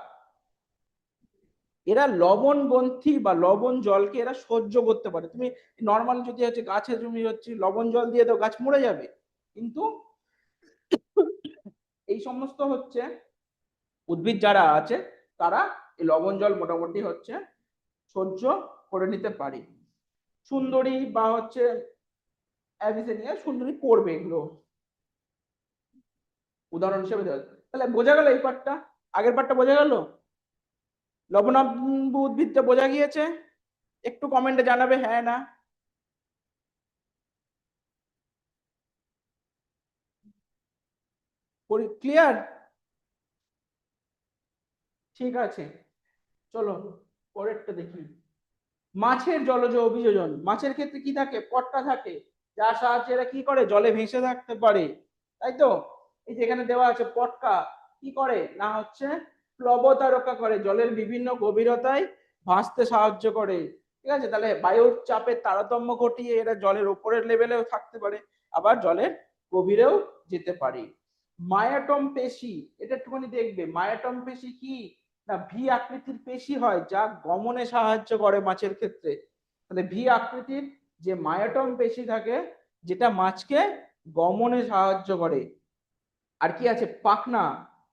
এরা লবণ গ্রন্থি বা লবণ জলকে এরা সহ্য করতে পারে। তুমি নর্মাল যদি হচ্ছে গাছে তুমি হচ্ছে লবণ জল দিয়ে দাও গাছ মরে যাবে, কিন্তু এই সমস্ত হচ্ছে উদ্ভিদ যারা আছে তারা এই লবণ জল মোটামুটি হচ্ছে সহ্য করে নিতে পারে। সুন্দরী বা হচ্ছে অ্যাভিসেনিয়া সুন্দরী করবে এগুলো উদাহরণ হিসেবে দেওয়া, তাহলে বোঝা গেল এই পার্টটা, আগের পার্টটা বোঝা গেল, লবণাম্ব উদ্ভিদটা বোঝা গিয়েছে, একটু কমেন্টে জানাবে হ্যাঁ না। ক্লিয়ার, ঠিক আছে, চলো পরেরটা দেখি। মাছের জলজ অভিযোজন, মাছের ক্ষেত্রে কি থাকে, পট্টা থাকে, যার সাহায্যে এরা কি করে জলে ভেসে থাকতে পারে, তাই তো। এই যেখানে দেওয়া আছে পটকা কি করে না হচ্ছে প্লবতা রক্ষা করে, জলের বিভিন্ন গভীরতায় ভাসতে সাহায্য করে, ঠিক আছে। তাহলে বায়ুর চাপের তারতম্য ঘটিয়ে এরা জলের উপরের লেভেলেও থাকতে পারে, আবার জলের গভীরেও যেতে পারে। মায়াটম পেশি, এটা একটুখানি দেখবে, মায়াটম পেশি কি না ভি আকৃতির পেশি হয় যা গমনে সাহায্য করে মাছের ক্ষেত্রে। তাহলে ভি আকৃতির যে মায়াটম পেশি থাকে যেটা মাছকে গমনে সাহায্য করে। আর কি আছে পাখনা,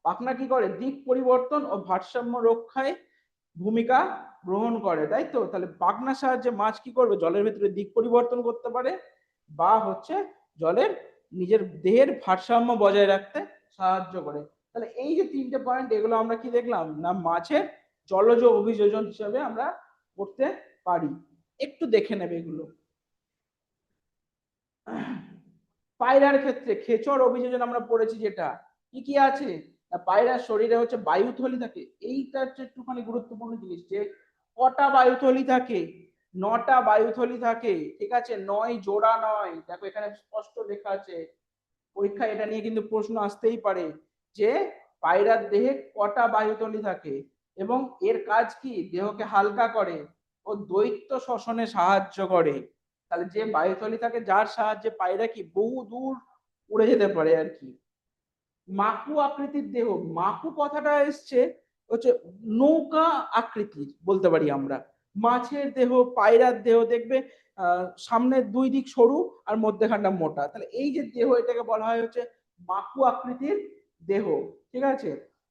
পাখনা কি করে দিক পরিবর্তন ও ভারসাম্য রক্ষায় ভূমিকা গ্রহণ করে, তাই তো। তাহলে পাখনার সাহায্যে মাছ কি করবে জলের ভিতরে দিক পরিবর্তন করতে পারে বা হচ্ছে জলের নিজের দেহের ভারসাম্য বজায় রাখতে সাহায্য করে। তাহলে এই যে তিনটে পয়েন্ট এগুলো আমরা কি দেখলাম না মাছের জলজ অভিযোজন হিসেবে আমরা করতে পারি, একটু দেখে নেবে এগুলো। পায়রার ক্ষেত্রে খেচর অভিযোজন আমরা পড়েছি, যেটা কি কি আছে না পায়রার শরীরে হচ্ছে বায়ুথলি থাকে, এইটা হচ্ছে একটুখানি গুরুত্বপূর্ণ জিনিস, যে কটা বায়ুথলি থাকে, নটা বায়ুথলি থাকে, ঠিক আছে, নয় জোড়া নয়, দেখো এখানে স্পষ্ট লেখা আছে, পরীক্ষায় এটা নিয়ে কিন্তু প্রশ্ন আসতেই পারে যে পায়রার দেহে কটা বায়ুথলি থাকে এবং এর কাজ কি, দেহকে হালকা করে ও দৈত্য শ্বসনে সাহায্য করে। তাহলে যে বায়ুথলি থাকে যার সাহায্যে পায়রা কি বহু দূর উড়ে যেতে পারে আর কি। মাকু আকৃতির দেহ, মাকু কথাটা এসছে হচ্ছে নৌকা আকৃতির বলতে পারি আমরা। মাছের দেহ পায়রার দেহ দেখবে সামনের দুই দিক সরু আর মধ্যখানটা মোটা, তাহলে এই যে দেহ এটাকে বলা হয় হচ্ছে মাকু আকৃতির দেহ, ঠিক আছে,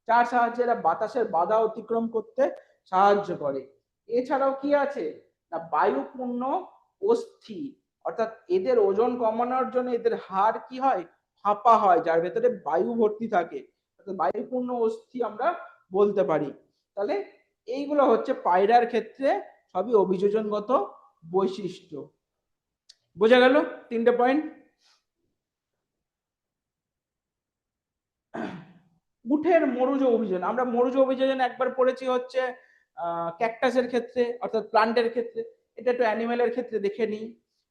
যার সাহায্যে এরা বাতাসের বাধা অতিক্রম করতে সাহায্য করে। এছাড়াও কি আছে না বায়ুপূর্ণ অস্থি, অর্থাৎ এদের ওজন কমানোর জন্য এদের হাড় কি হয়, ফাঁপা হয়, যার ভেতরে বায়ু ভর্তি থাকে, বায়ুপূর্ণ অস্থি আমরা বলতে পারি। তাহলে এইগুলো হচ্ছে পায়রার ক্ষেত্রে সবই অভিযোজনগত বৈশিষ্ট্য। বোঝা গেল 3টে পয়েন্ট। উঠের মরুজ অভিযোজন, আমরা মরুজ অভিযোজন একবার পড়েছি হচ্ছে ক্যাকটাসের ক্ষেত্রে অর্থাৎ প্লান্টের ক্ষেত্রে, এটা একটু অ্যানিমেলের ক্ষেত্রে দেখে নিই।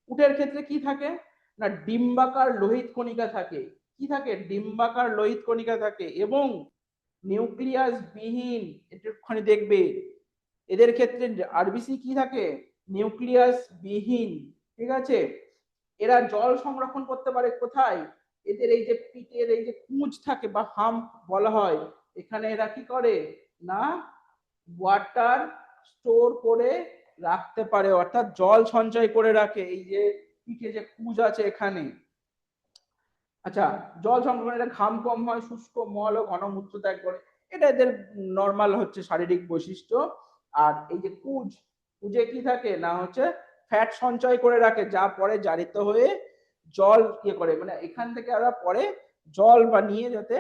উটের ক্ষেত্রে কি থাকে না ডিম্বাকার লোহিত কণিকা থাকে, কি থাকে ডিম্বাকার লোহিত কণিকা থাকে এবং নিউক্লিয়াস বিহীন, একটুখানি দেখবে এদের ক্ষেত্রে আরবিসি কি থাকে নিউক্লিয়াস বিহীন, ঠিক আছে। এরা জল সংরক্ষণ করতে পারে কোথায়, এদের এই যে পিঠের এই যে কুঁজ থাকে বা হাম্প বলা হয়, এখানে এরা কি করে না ওয়াটার স্টোর করে রাখতে পারে, অর্থাৎ জল সঞ্চয় করে রাখে, এই যে পিঠে যে কুঁজ আছে এখানে। আচ্ছা, জল সংরক্ষণ, এটা ঘাম কম হয়, শুষ্ক মল ও ঘনমূত্র ত্যাগ করে, এটা এদের নর্মাল হচ্ছে শারীরিক বৈশিষ্ট্য। আর এই যে কুঁজ, কুঁজে কি থাকে না হচ্ছে ফ্যাট সঞ্চয় করে রাখে, যা পরে জারিত হয়ে জল ইয়ে করে, মানে এখান থেকে ওরা পরে জল বানিয়ে যাতে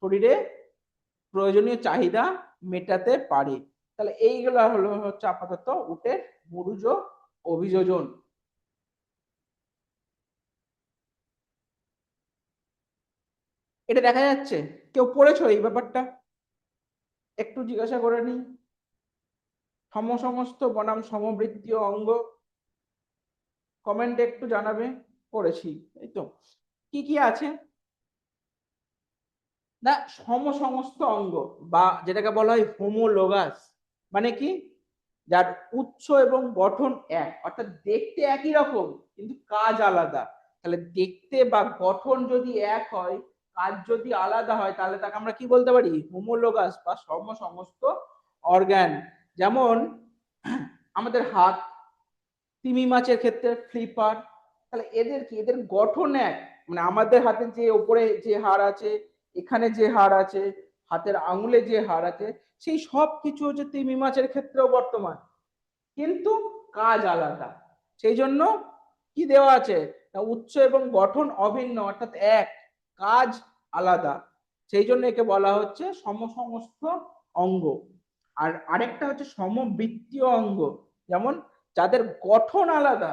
শরীরে প্রয়োজনীয় চাহিদা মেটাতে পারে। তাহলে এইগুলো হলো হচ্ছে আপাতত উটের মরুজ অভিযোজন। এটা দেখা যাচ্ছে, কেউ পড়েছো এই ব্যাপারটা, একটু জিজ্ঞাসা করে নি। সমস্ত বনাম সমবৃত্তীয় অঙ্গ, কমেন্টে একটু জানাবে, পড়েছি এই তো। কি কি আছে না সমস্ত অঙ্গ, বা যেটাকে বলা হয় হোমোলোগাস, মানে কি যার উৎস এবং গঠন এক, অর্থাৎ দেখতে একই রকম কিন্তু কাজ আলাদা। তাহলে দেখতে বা গঠন যদি এক হয়, কাজ যদি আলাদা হয়, তাহলে তাকে আমরা কি বলতে পারি হোমোলোগাস বা সমস্ত অর্গান। যেমন আমাদের হাত, তিমি মাছের ক্ষেত্রে ফ্লিপার, তাহলে এদের কি এদের গঠন এক, মানে আমাদের হাতে যে উপরে যে হাড় আছে, এখানে যে হাড় আছে, হাতের আঙুলে যে হাড় আছে, সেই সব কিছু হচ্ছে তিমি মাছের ক্ষেত্রেও বর্তমান, কিন্তু কাজ আলাদা। সেই জন্য কি দেওয়া আছে না উৎস এবং গঠন অভিন্ন, অর্থাৎ এক, কাজ আলাদা, সেই জন্য একে বলা হচ্ছে সমস্ত অঙ্গ। আর আরেকটা হচ্ছে সমবৃত্তীয় অঙ্গ, যেমন যাদের গঠন আলাদা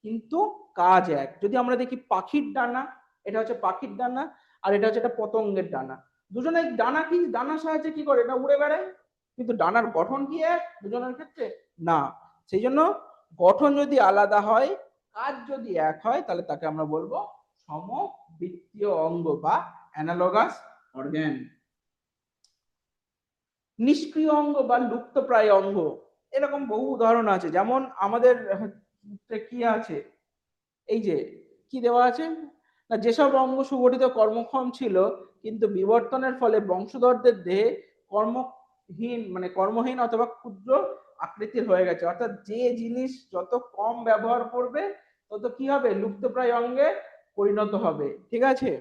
কিন্তু কাজ এক। যদি আমরা দেখি পাখির ডানা, এটা হচ্ছে পাখির ডানা, আর এটা হচ্ছে একটা পতঙ্গের ডানা, দুজনের ডানা কি ডানার সাহায্যে কি করে এটা উড়ে বেড়ায়, কিন্তু ডানার গঠন কি এক দুজনের ক্ষেত্রে না। সেই জন্য গঠন যদি আলাদা হয়, কাজ যদি এক হয়, তাহলে তাকে আমরা বলবো সমবৃত্তীয় অঙ্গ বা অ্যানালগাস অর্গান। নিষ্ক্রিয় অঙ্গ বা লুপ্তপ্রায় অঙ্গ, এরকম বহু উদাহরণ আছে। যেমন আমাদের কি আছে, এই যে কি দেওয়া আছে না যেসব অঙ্গ সুগঠিত কর্মক্ষম ছিল কিন্তু বিবর্তনের ফলে বংশধরদের দেহে কর্মহীন, মানে কর্মহীন অথবা ক্ষুদ্র আকৃতির হয়ে গেছে, অর্থাৎ যে জিনিস যত কম ব্যবহার করবে তত কি হবে লুপ্তপ্রায় অঙ্গে পরিণত হবে, ঠিক আছে।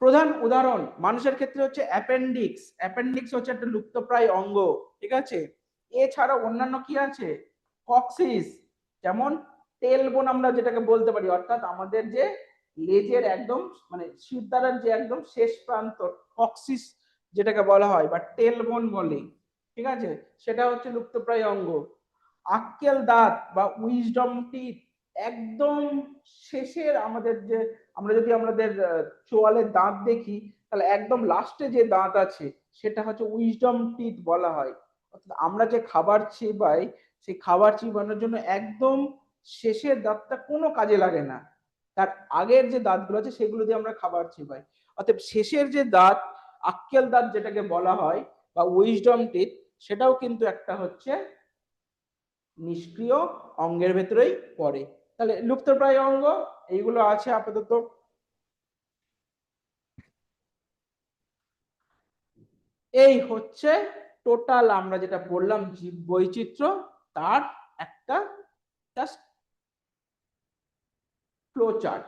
প্রধান উদাহরণ মানুষের ক্ষেত্রে হচ্ছে অ্যাপেন্ডিক্স, অ্যাপেন্ডিক্স হচ্ছে একটা লুপ্তপ্রায় অঙ্গ, ঠিক আছে। এছাড়া অন্যান্য কি আছে কক্সিস, যেমন টেলবোন আমরা যেটাকে বলতে পারি, অর্থাৎ আমাদের যে লেজের একদম মানে শিরদাঁড়ার যে একদম শেষ প্রান্ত, কক্সিস যেটাকে বলা হয় বা টেলবোন বলে, ঠিক আছে, সেটা হচ্ছে লুপ্তপ্রায় অঙ্গ। আক্কেল দাঁত বা উইজডম টিথ, একদম শেষের আমাদের যে, আমরা যদি আমাদের চোয়ালের দাঁত দেখি, তাহলে একদম লাস্টে যে দাঁত আছে সেটা হচ্ছে উইজডম টিথ বলা হয়। অর্থাৎ আমরা যে খাবার চিবাই, সেই খাবার চিবানোর জন্য একদম শেষের দাঁতটা কোনো কাজে লাগে না, তার আগের যে দাঁতগুলো আছে সেগুলো দিয়ে আমরা খাবার চিবাই। অর্থাৎ শেষের যে দাঁত, আক্কেল দাঁত যেটাকে বলা হয় বা উইজডম টিথ, সেটাও কিন্তু একটা হচ্ছে নিষ্ক্রিয় অঙ্গের ভেতরেই পড়ে। তাহলে লুপ্তপ্রায় অঙ্গ এইগুলো আছে আপাতত। এই হচ্ছে টোটাল আমরা যেটা বললাম জীব বৈচিত্র্য, তার একটা জাস্ট ফ্লো চার্ট।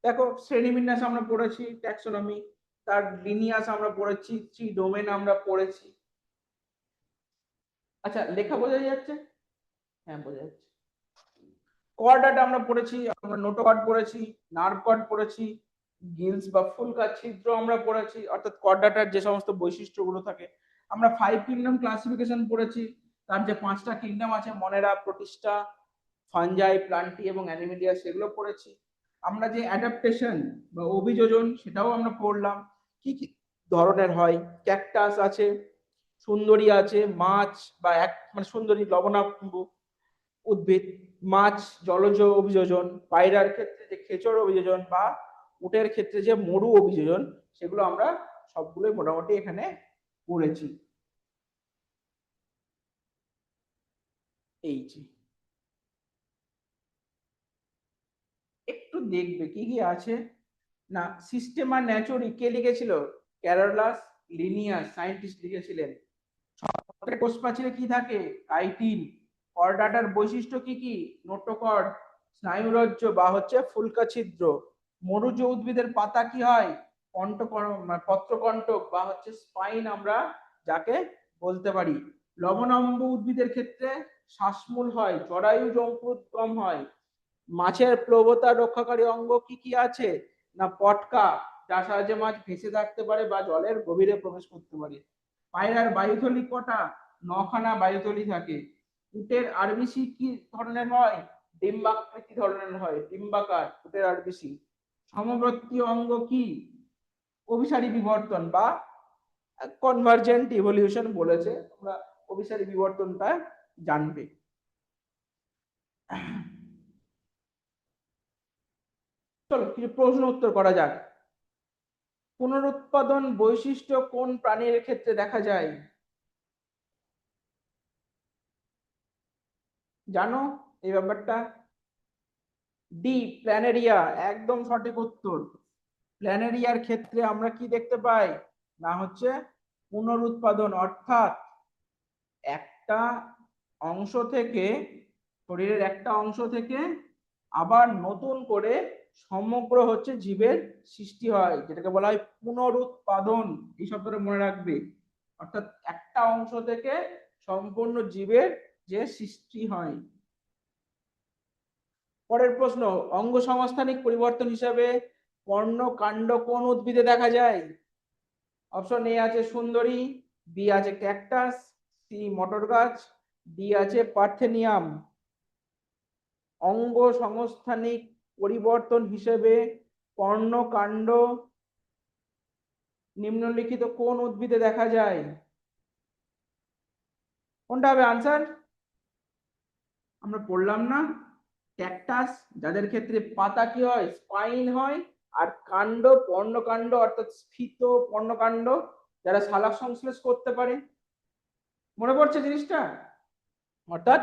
দেখো শ্রেণীবিন্যাস আমরা পড়েছি, ট্যাক্সোনমি, তার লিনিয়াস আমরা পড়েছি, থ্রি ডোমেন আমরা পড়েছি। আচ্ছা, লেখা বোঝা যাচ্ছে? হ্যাঁ, বোঝা যাচ্ছে। কর্ডাটা আমরা পড়েছি, আমরা নোটোকর্ড পড়েছি, নার্ভ কর্ড পড়েছি, গিলস বা ফুলকা ছিদ্র আমরা পড়েছি, অর্থাৎ কর্ডাটার যে সমস্ত বৈশিষ্ট্যগুলো থাকে। আমরা 5 কিংডম ক্লাসিফিকেশন পড়েছি, তার যে 5টা কিংডম আছে, মনেরা, প্রোটিস্টা, ফাঞ্জাই, প্লান্টি এবং অ্যানিমেলিয়া, সেগুলো পড়েছি। আমরা যে অ্যাডাপ্টেশন বা অভিযোজন সেটাও আমরা পড়লাম, কি কি ধরনের হয়। ক্যাকটাস আছে, সুন্দরী আছে, মাছ বা এক মানে সুন্দরী লবণাম্ব উদ্ভিদ, মাছ জলজ অভিযোজন, পায়রার ক্ষেত্রে যে খেচর অভিযোজন বা উটের ক্ষেত্রে যে মরু অভিযোজন, সেগুলো আমরা সবগুলোই মোটামুটি এখানে পড়েছি। এই যে একটু দেখবে কি কি আছে না। সিস্টেমা ন্যাচুরি কে লিখেছিল? ক্যারোলাস লিনিয়াস সায়েন্টিস্ট লিখেছিলেন। কোষ প্রাচীরে কি থাকে? কাইটিন। কর্ডাটার বৈশিষ্ট্য কি কি? নোটোকর্ড, স্নায়ুরজ্জ বা হচ্ছে ফুলকা ছিদ্র। মরুজ উদ্ভিদের পাতা কি হয়? পত্রকণ্টক বা হচ্ছে স্পাইন আমরা যাকে বলতে পারি। লবণাম্ব উদ্ভিদের ক্ষেত্রে শ্বাসমূল হয়, জরায়ু জঙ্কুদগম হয়। মাছের প্লবতা রক্ষাকারী অঙ্গ কি কি আছে? না পটকা, যার সাহায্যে মাছ ভেসে থাকতে পারে বা জলের গভীরে প্রবেশ করতে পারে। পায়রার বায়ুথলি কটা? 9খানা বায়ুথলি থাকে। উটের আরবিসি কি ধরনের হয়? ডিম্বাকৃতি ধরনের হয়, ডিম্বাকার উটের আরবিসি। সমবর্তী অঙ্গ কি? অভিসারী বিবর্তন বা কনভার্জেন্ট ইভলিউশন বলেছে, তোমরা অভিসারী বিবর্তনটা জানবে। চলো কিছু প্রশ্ন উত্তর করা যাক। পুনরুৎপাদন বৈশিষ্ট্য কোন প্রাণীর ক্ষেত্রে দেখা যায়? জানো এই ব্যাপারটা? ডি, প্ল্যানেরিয়া, একদম সঠিক উত্তর। প্ল্যানেরিয়ার ক্ষেত্রে আমরা কি দেখতে পাই? না হচ্ছে পুনরুৎপাদন, অর্থাৎ একটা অংশ থেকে, শরীরের একটা অংশ থেকে আবার নতুন করে সমগ্র হচ্ছে জীবের সৃষ্টি হয়, যেটাকে বলা হয় পুনরুৎপাদন। এই শব্দটা মনে রাখবে। অর্থাৎ একটা অংশ থেকে সম্পূর্ণ জীবের যে সৃষ্টি হয়। পরের প্রশ্ন, অঙ্গ সংস্থানিক পরিবর্তন হিসাবে পর্ণকাণ্ড কোন উদ্ভিদে দেখা যায়? অপশন এ আছে সুন্দরী, বি আছে ক্যাকটাস, সি মটর গাছ, ডি আছে পার্থেনিয়াম। অঙ্গ সংস্থানিক পরিবর্তন হিসেবে পর্ণকাণ্ড নিম্নলিখিত কোন উদ্ভিদে দেখা যায়? কোনটা হবে আনসার? আমরা পড়লাম না, ক্যাকটাস, যাদের ক্ষেত্রে পাতা কি হয়? স্পাইন হয়। আর কাণ্ড পর্ণকাণ্ড, অর্থাৎ স্ফীত পর্ণকাণ্ড, যারা সালোক সংশ্লেষ করতে পারে। মনে পড়ছে জিনিসটা? অর্থাৎ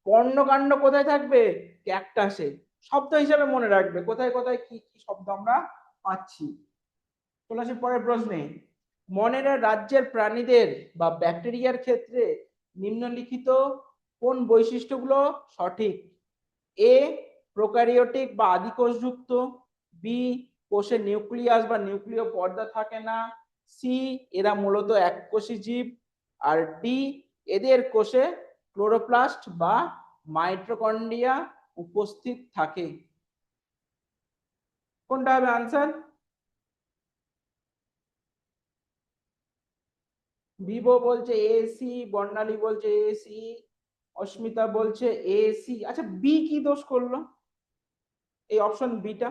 পর্ণকাণ্ড কোথায় থাকবে? ক্যাকটাসে। শব্দ হিসাবে মনে রাখবে কোথায় কোথায় কি কি শব্দ আমরা পাচ্ছি। চলে আসি পরের প্রশ্নে। মনেরা রাজ্যের প্রাণীদের বা ব্যাকটেরিয়ার ক্ষেত্রে নিম্নলিখিত কোন বৈশিষ্ট্যগুলো সঠিক? এ, প্রোক্যারিওটিক বা আদিকোষযুক্ত। বি, কোষে নিউক্লিয়াস বা নিউক্লিয় পর্দা থাকে না। সি, এরা মূলত এককোষী জীব। আর ডি, এদের কোষে ক্লোরোপ্লাস্ট বা মাইটোকন্ড্রিয়া উপস্থিত থাকে। কোনটা হবে আনসার? ভিভো বলছে এসি, বর্ণালী বলছে এসি, অস্মিতা বলছে এসি। আচ্ছা, বি কি দোষ করলো এই অপশন বিটা?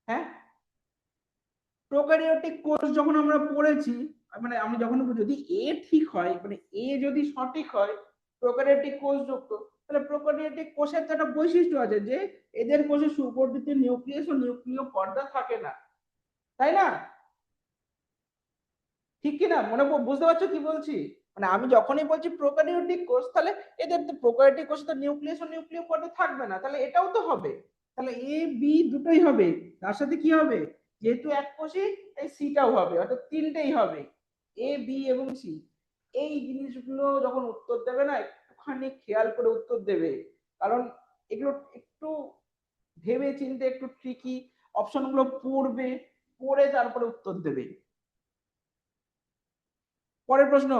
হ্যাঁ, প্রোক্যারিওটিক কোষ যখন আমরা পড়েছি, মানে আমি যখন যদি এ ঠিক হয়, মানে এ যদি সঠিক হয়, প্রোক্যারিওটিক কোষ যুক্ত, তাহলে প্রোক্যারিওটিক কোষের তো একটা বৈশিষ্ট্য আছে যে এদের কোষে সুগঠিত নিউক্লিয়াস ও নিউক্লিয় পর্দা থাকে না, তাই না? ঠিক কি না? মনে বুঝতে পারছো কি বলছি? মানে আমি যখনই বলছি প্রোক্যারিওটিক কোষ, তাহলে এদের তো প্রোক্যারিওটিক কোষে তো নিউক্লিয়াস ও নিউক্লিয় পর্দা থাকবে না, তাহলে এটাও তো হবে। তাহলে এ বি দুটোই হবে, তার সাথে কি হবে? যেহেতু এক কোষী, এই সিটাও হবে, অর্থাৎ তিনটেই হবে, এ বি এবং সি। এই জিনিসগুলো যখন উত্তর দেবে না, একটুখানি খেয়াল করে উত্তর দেবে, কারণ এগুলো একটু ভেবে চিন্তে, একটু ট্রিকি। অপশনগুলো পড়বে, পড়ে তারপরে উত্তর দেবে। পরের প্রশ্ন,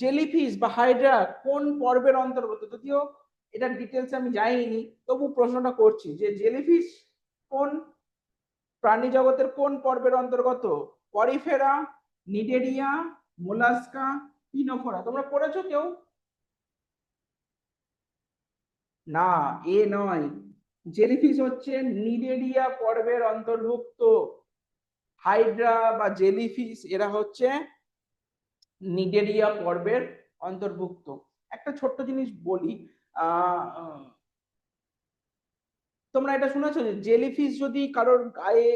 জেলিফিশ বা হাইড্রা কোন পর্বের অন্তর্গত? যদিও এটার ডিটেলস আমি যাইনি, তবু প্রশ্নটা করছি যে জেলিফিশ কোন প্রাণী জগতের কোন পর্বের অন্তর্গত? পরিফেরা, নিডেরিয়া, মোলাস্কা, পিনোফোরা। তোমরা পড়েছো কেউ? না, এ নয়। জেলিফিশ হচ্ছে নিডেরিয়া পর্বের অন্তর্ভুক্ত। হাইড্রা বা জেলিফিশ এরা হচ্ছে নিডেরিয়া পর্বের অন্তর্ভুক্ত। একটা ছোট্ট জিনিস বলি, তোমরা এটা শুনেছো যে জেলিফিশ যদি কারোর গায়ে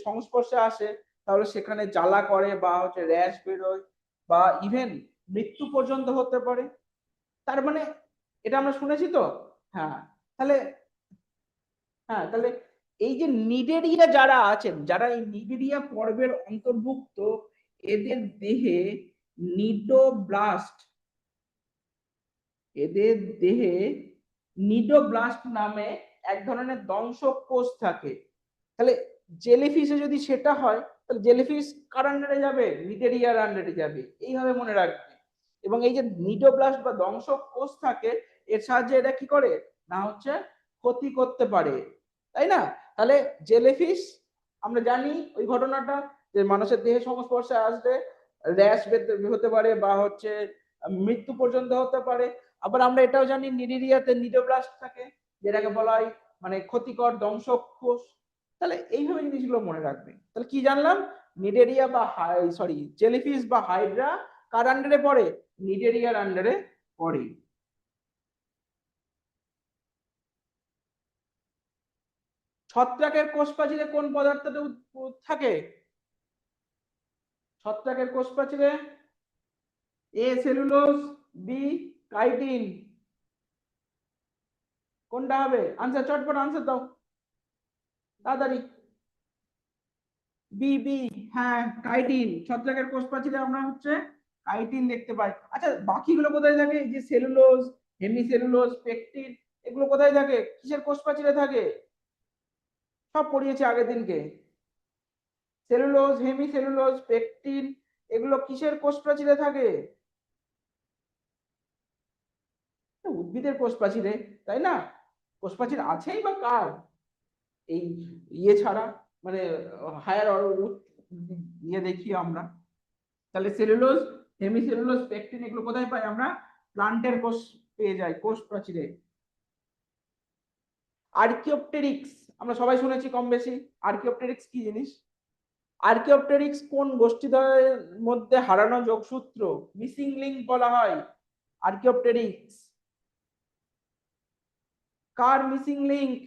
সংস্পর্শে আসে তাহলে সেখানে জ্বালা করে বা হচ্ছে র্যাশ বেরোয় বা ইভেন মৃত্যু পর্যন্ত হতে পারে। তার মানে এটা আমরা শুনেছি তো। হ্যাঁ, তাহলে হ্যাঁ তাহলে এই যে নিডেরিয়া যারা আছেন, যারা এই নিডেরিয়া পর্বের অন্তর্ভুক্ত, এদের দেহে নিডোব্লাস্ট, এদের দেহে নিডোব্লাস্ট নামে এক ধরনের দংশক কোষ থাকে। তাহলে জেলিফিশে যদি সেটা হয় তাহলে জেলিফিশ কার আন্ডারে যাবে? নিডেরিয়ার আন্ডারে যাবে, এইভাবে মনে রাখবে। এবং এই যে নিডোব্লাস্ট বা দংশক কোষ থাকে, এর সাহায্যে এটা কি করে না হচ্ছে ক্ষতি করতে পারে, তাই না? তাহলে জেলিফিশ আমরা জানি ওই ঘটনাটা, যে মানুষের দেহে সংস্পর্শে আসলে র্যাশ হতে পারে বা হচ্ছে মৃত্যু পর্যন্ত হতে পারে। আবার আমরা এটাও জানি নিডেরিয়াতে নিডোব্লাস্ট থাকে, যেটাকে বলা হয় মানে ক্ষতিকর দংশক কোষ। তাহলে এইভাবে জিনিসগুলো মনে রাখবে। তাহলে কি জানলাম? নিডেরিয়া বা সরি জেলিফিশ বা হাইড্রা কার আন্ডারে পড়ে? নিডেরিয়ার আন্ডারে পড়ে। ছত্রাকের কোষ প্রাচীরে কোন পদার্থটা থাকে? ছত্রাকের কোষ প্রাচীরে এ সেলুলোজ, বি কাইটিন। কোনটা হবে আনসার? চটপট আনসার দাও তাড়াতাড়ি। বি বি, হ্যাঁ কাইটিন। ছত্রাকের কোষ প্রাচীরে আমরা হচ্ছে কাইটিন দেখতে পাই। আচ্ছা বাকিগুলো কোথায় থাকে? এই যে সেলুলোজ, হেমিসেলুলোজ, পেকটিন, এগুলো কোথায় থাকে? কিসের কোষ প্রাচীরে থাকে? সব পড়িয়েছে আগের দিনকে। সেলুলোজ, হেমিসেলুলোজ, পেকটিন, এগুলো কিসের কোষ প্রাচীরে থাকে? উদ্ভিদের কোষ প্রাচীরে, তাই না? কোষ প্রাচীর আছেই বা কার এই ইয়ে ছাড়া, মানে হায়ার ইয়ে দেখি আমরা। তাহলে সেলুলোজ, হেমিসেলুলোজ, পেকটিন এগুলো কোথায় পাই আমরা? প্লান্টের কোষ পেয়ে যাই কোষ প্রাচীরে। আর্কিওপটেরিক্স আমরা সবাই শুনেছি কম বেশি। আর্কিওপটেরিক্স কি জিনিস? আর্কিওপটেরিক্স কোন গোষ্ঠীদ্বয়ের মধ্যে হারানো যোগসূত্র, মিসিং লিংক বলা হয় আর্কিওপটেরিক্স? কার মিসিং লিংক?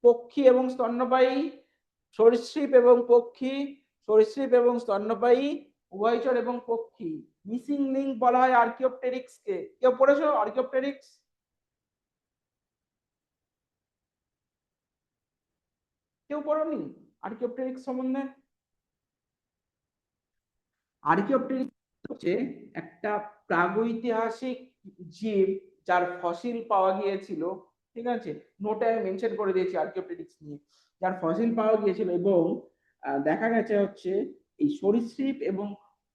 পক্ষী এবং স্তন্যপায়ী, সরীসৃপ এবং পক্ষী, সরীসৃপ এবং স্তন্যপায়ী, উভয়চর এবং পক্ষী। মিসিং লিংক বলা হয় আর্কিওপটেরিক্স কে। কেউ পড়েছো আর্কিওপটেরিক্স? কেউ পড়োনি আর্কিওপটেরিক্স সম্বন্ধে? আর্কিওপটেরিক্স হচ্ছে একটা প্রাগৈতিহাসিক জীব যার ফসিল পাওয়া গিয়েছিল। ঠিক আছে, নোটে আমি মেনশন করে দিয়েছি আর্কিওপটেরিক্স নিয়ে। যার ফসিল পাওয়া গিয়েছিল এবং দেখা গেছে হচ্ছে এই সরীসৃপ এবং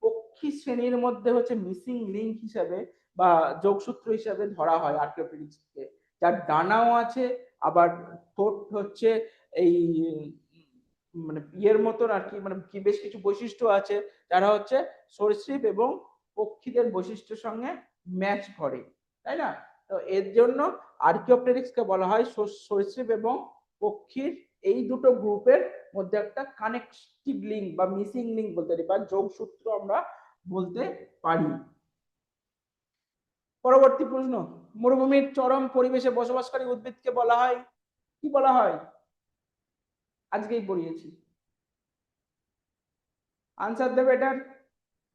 পক্ষী শ্রেণীর মধ্যে হচ্ছে মিসিং লিংক হিসাবে বা যোগসূত্র হিসাবে ধরা হয় আর্কিওপটেরিক্সকে। যার ডানাও আছে, আবার ঠোঁট হচ্ছে এই মানে ইয়ের মতন আর কি, মানে কি বেশ কিছু বৈশিষ্ট্য আছে যারা হচ্ছে সরীসৃপ এবং পক্ষীদের বৈশিষ্ট্যের সঙ্গে ম্যাচ করে, তাই না? তো এর জন্য আর্কিওপটেরিক্স কে বলা হয় সরীসৃপ এবং পক্ষীর এই দুটো গ্রুপের মধ্যে একটা কানেকটিভ লিঙ্ক বা মিসিং লিঙ্ক বলতে পারি, বা যোগসূত্র আমরা বলতে পারি। পরবর্তী প্রশ্ন, মরুভূমির চরম পরিবেশে বসবাসকারী উদ্ভিদকে বলা হয় কি? বলা হয় আজকেই পড়িয়েছি, আনসার দেবে এটার।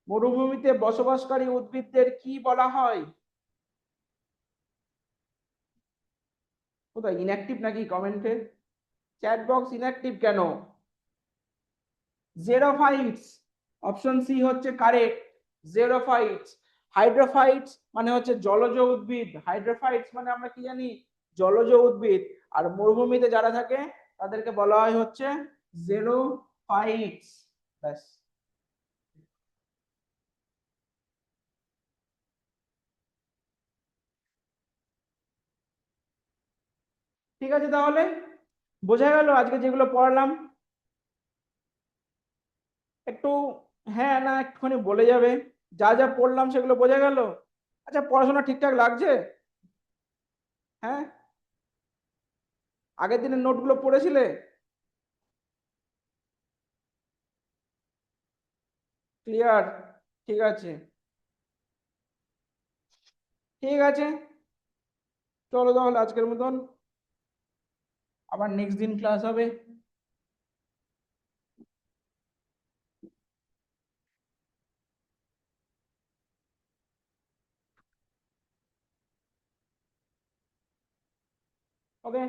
মরুভূমিতে বসবাসকারী উদ্ভিদদের কি বলা হয়? কোথায় ইনঅ্যাক্টিভ নাকি কমেন্টে? চ্যাট বক্স ইনঅ্যাক্টিভ কেন? জেরোফাইটস, অপশন সি হচ্ছে কারেক্ট, জেরোফাইটস। হাইড্রোফাইটস মানে হচ্ছে জলজ উদ্ভিদ, হাইড্রোফাইটস মানে আমরা কি জানি? জলজ উদ্ভিদ। আর মরুভূমিতে যারা থাকে তাদেরকে বলা হয় হচ্ছে জেরোফাইটস। ব্যাস। ঠিক আছে তাহলে, বোঝা গেল আজকে যেগুলো পড়ালাম একটু। হ্যাঁ না একটুখানি বলে যাবে, যা যা পড়লাম সেগুলো বোঝা গেল? আচ্ছা পড়াশোনা ঠিকঠাক লাগছে? হ্যাঁ, আগের দিনের নোটগুলো পড়েছিলে? ক্লিয়ার? ঠিক আছে, ঠিক আছে, চলো তাহলে আজকের মতন, আবার নেক্সট দিন ক্লাস হবে। ওকে।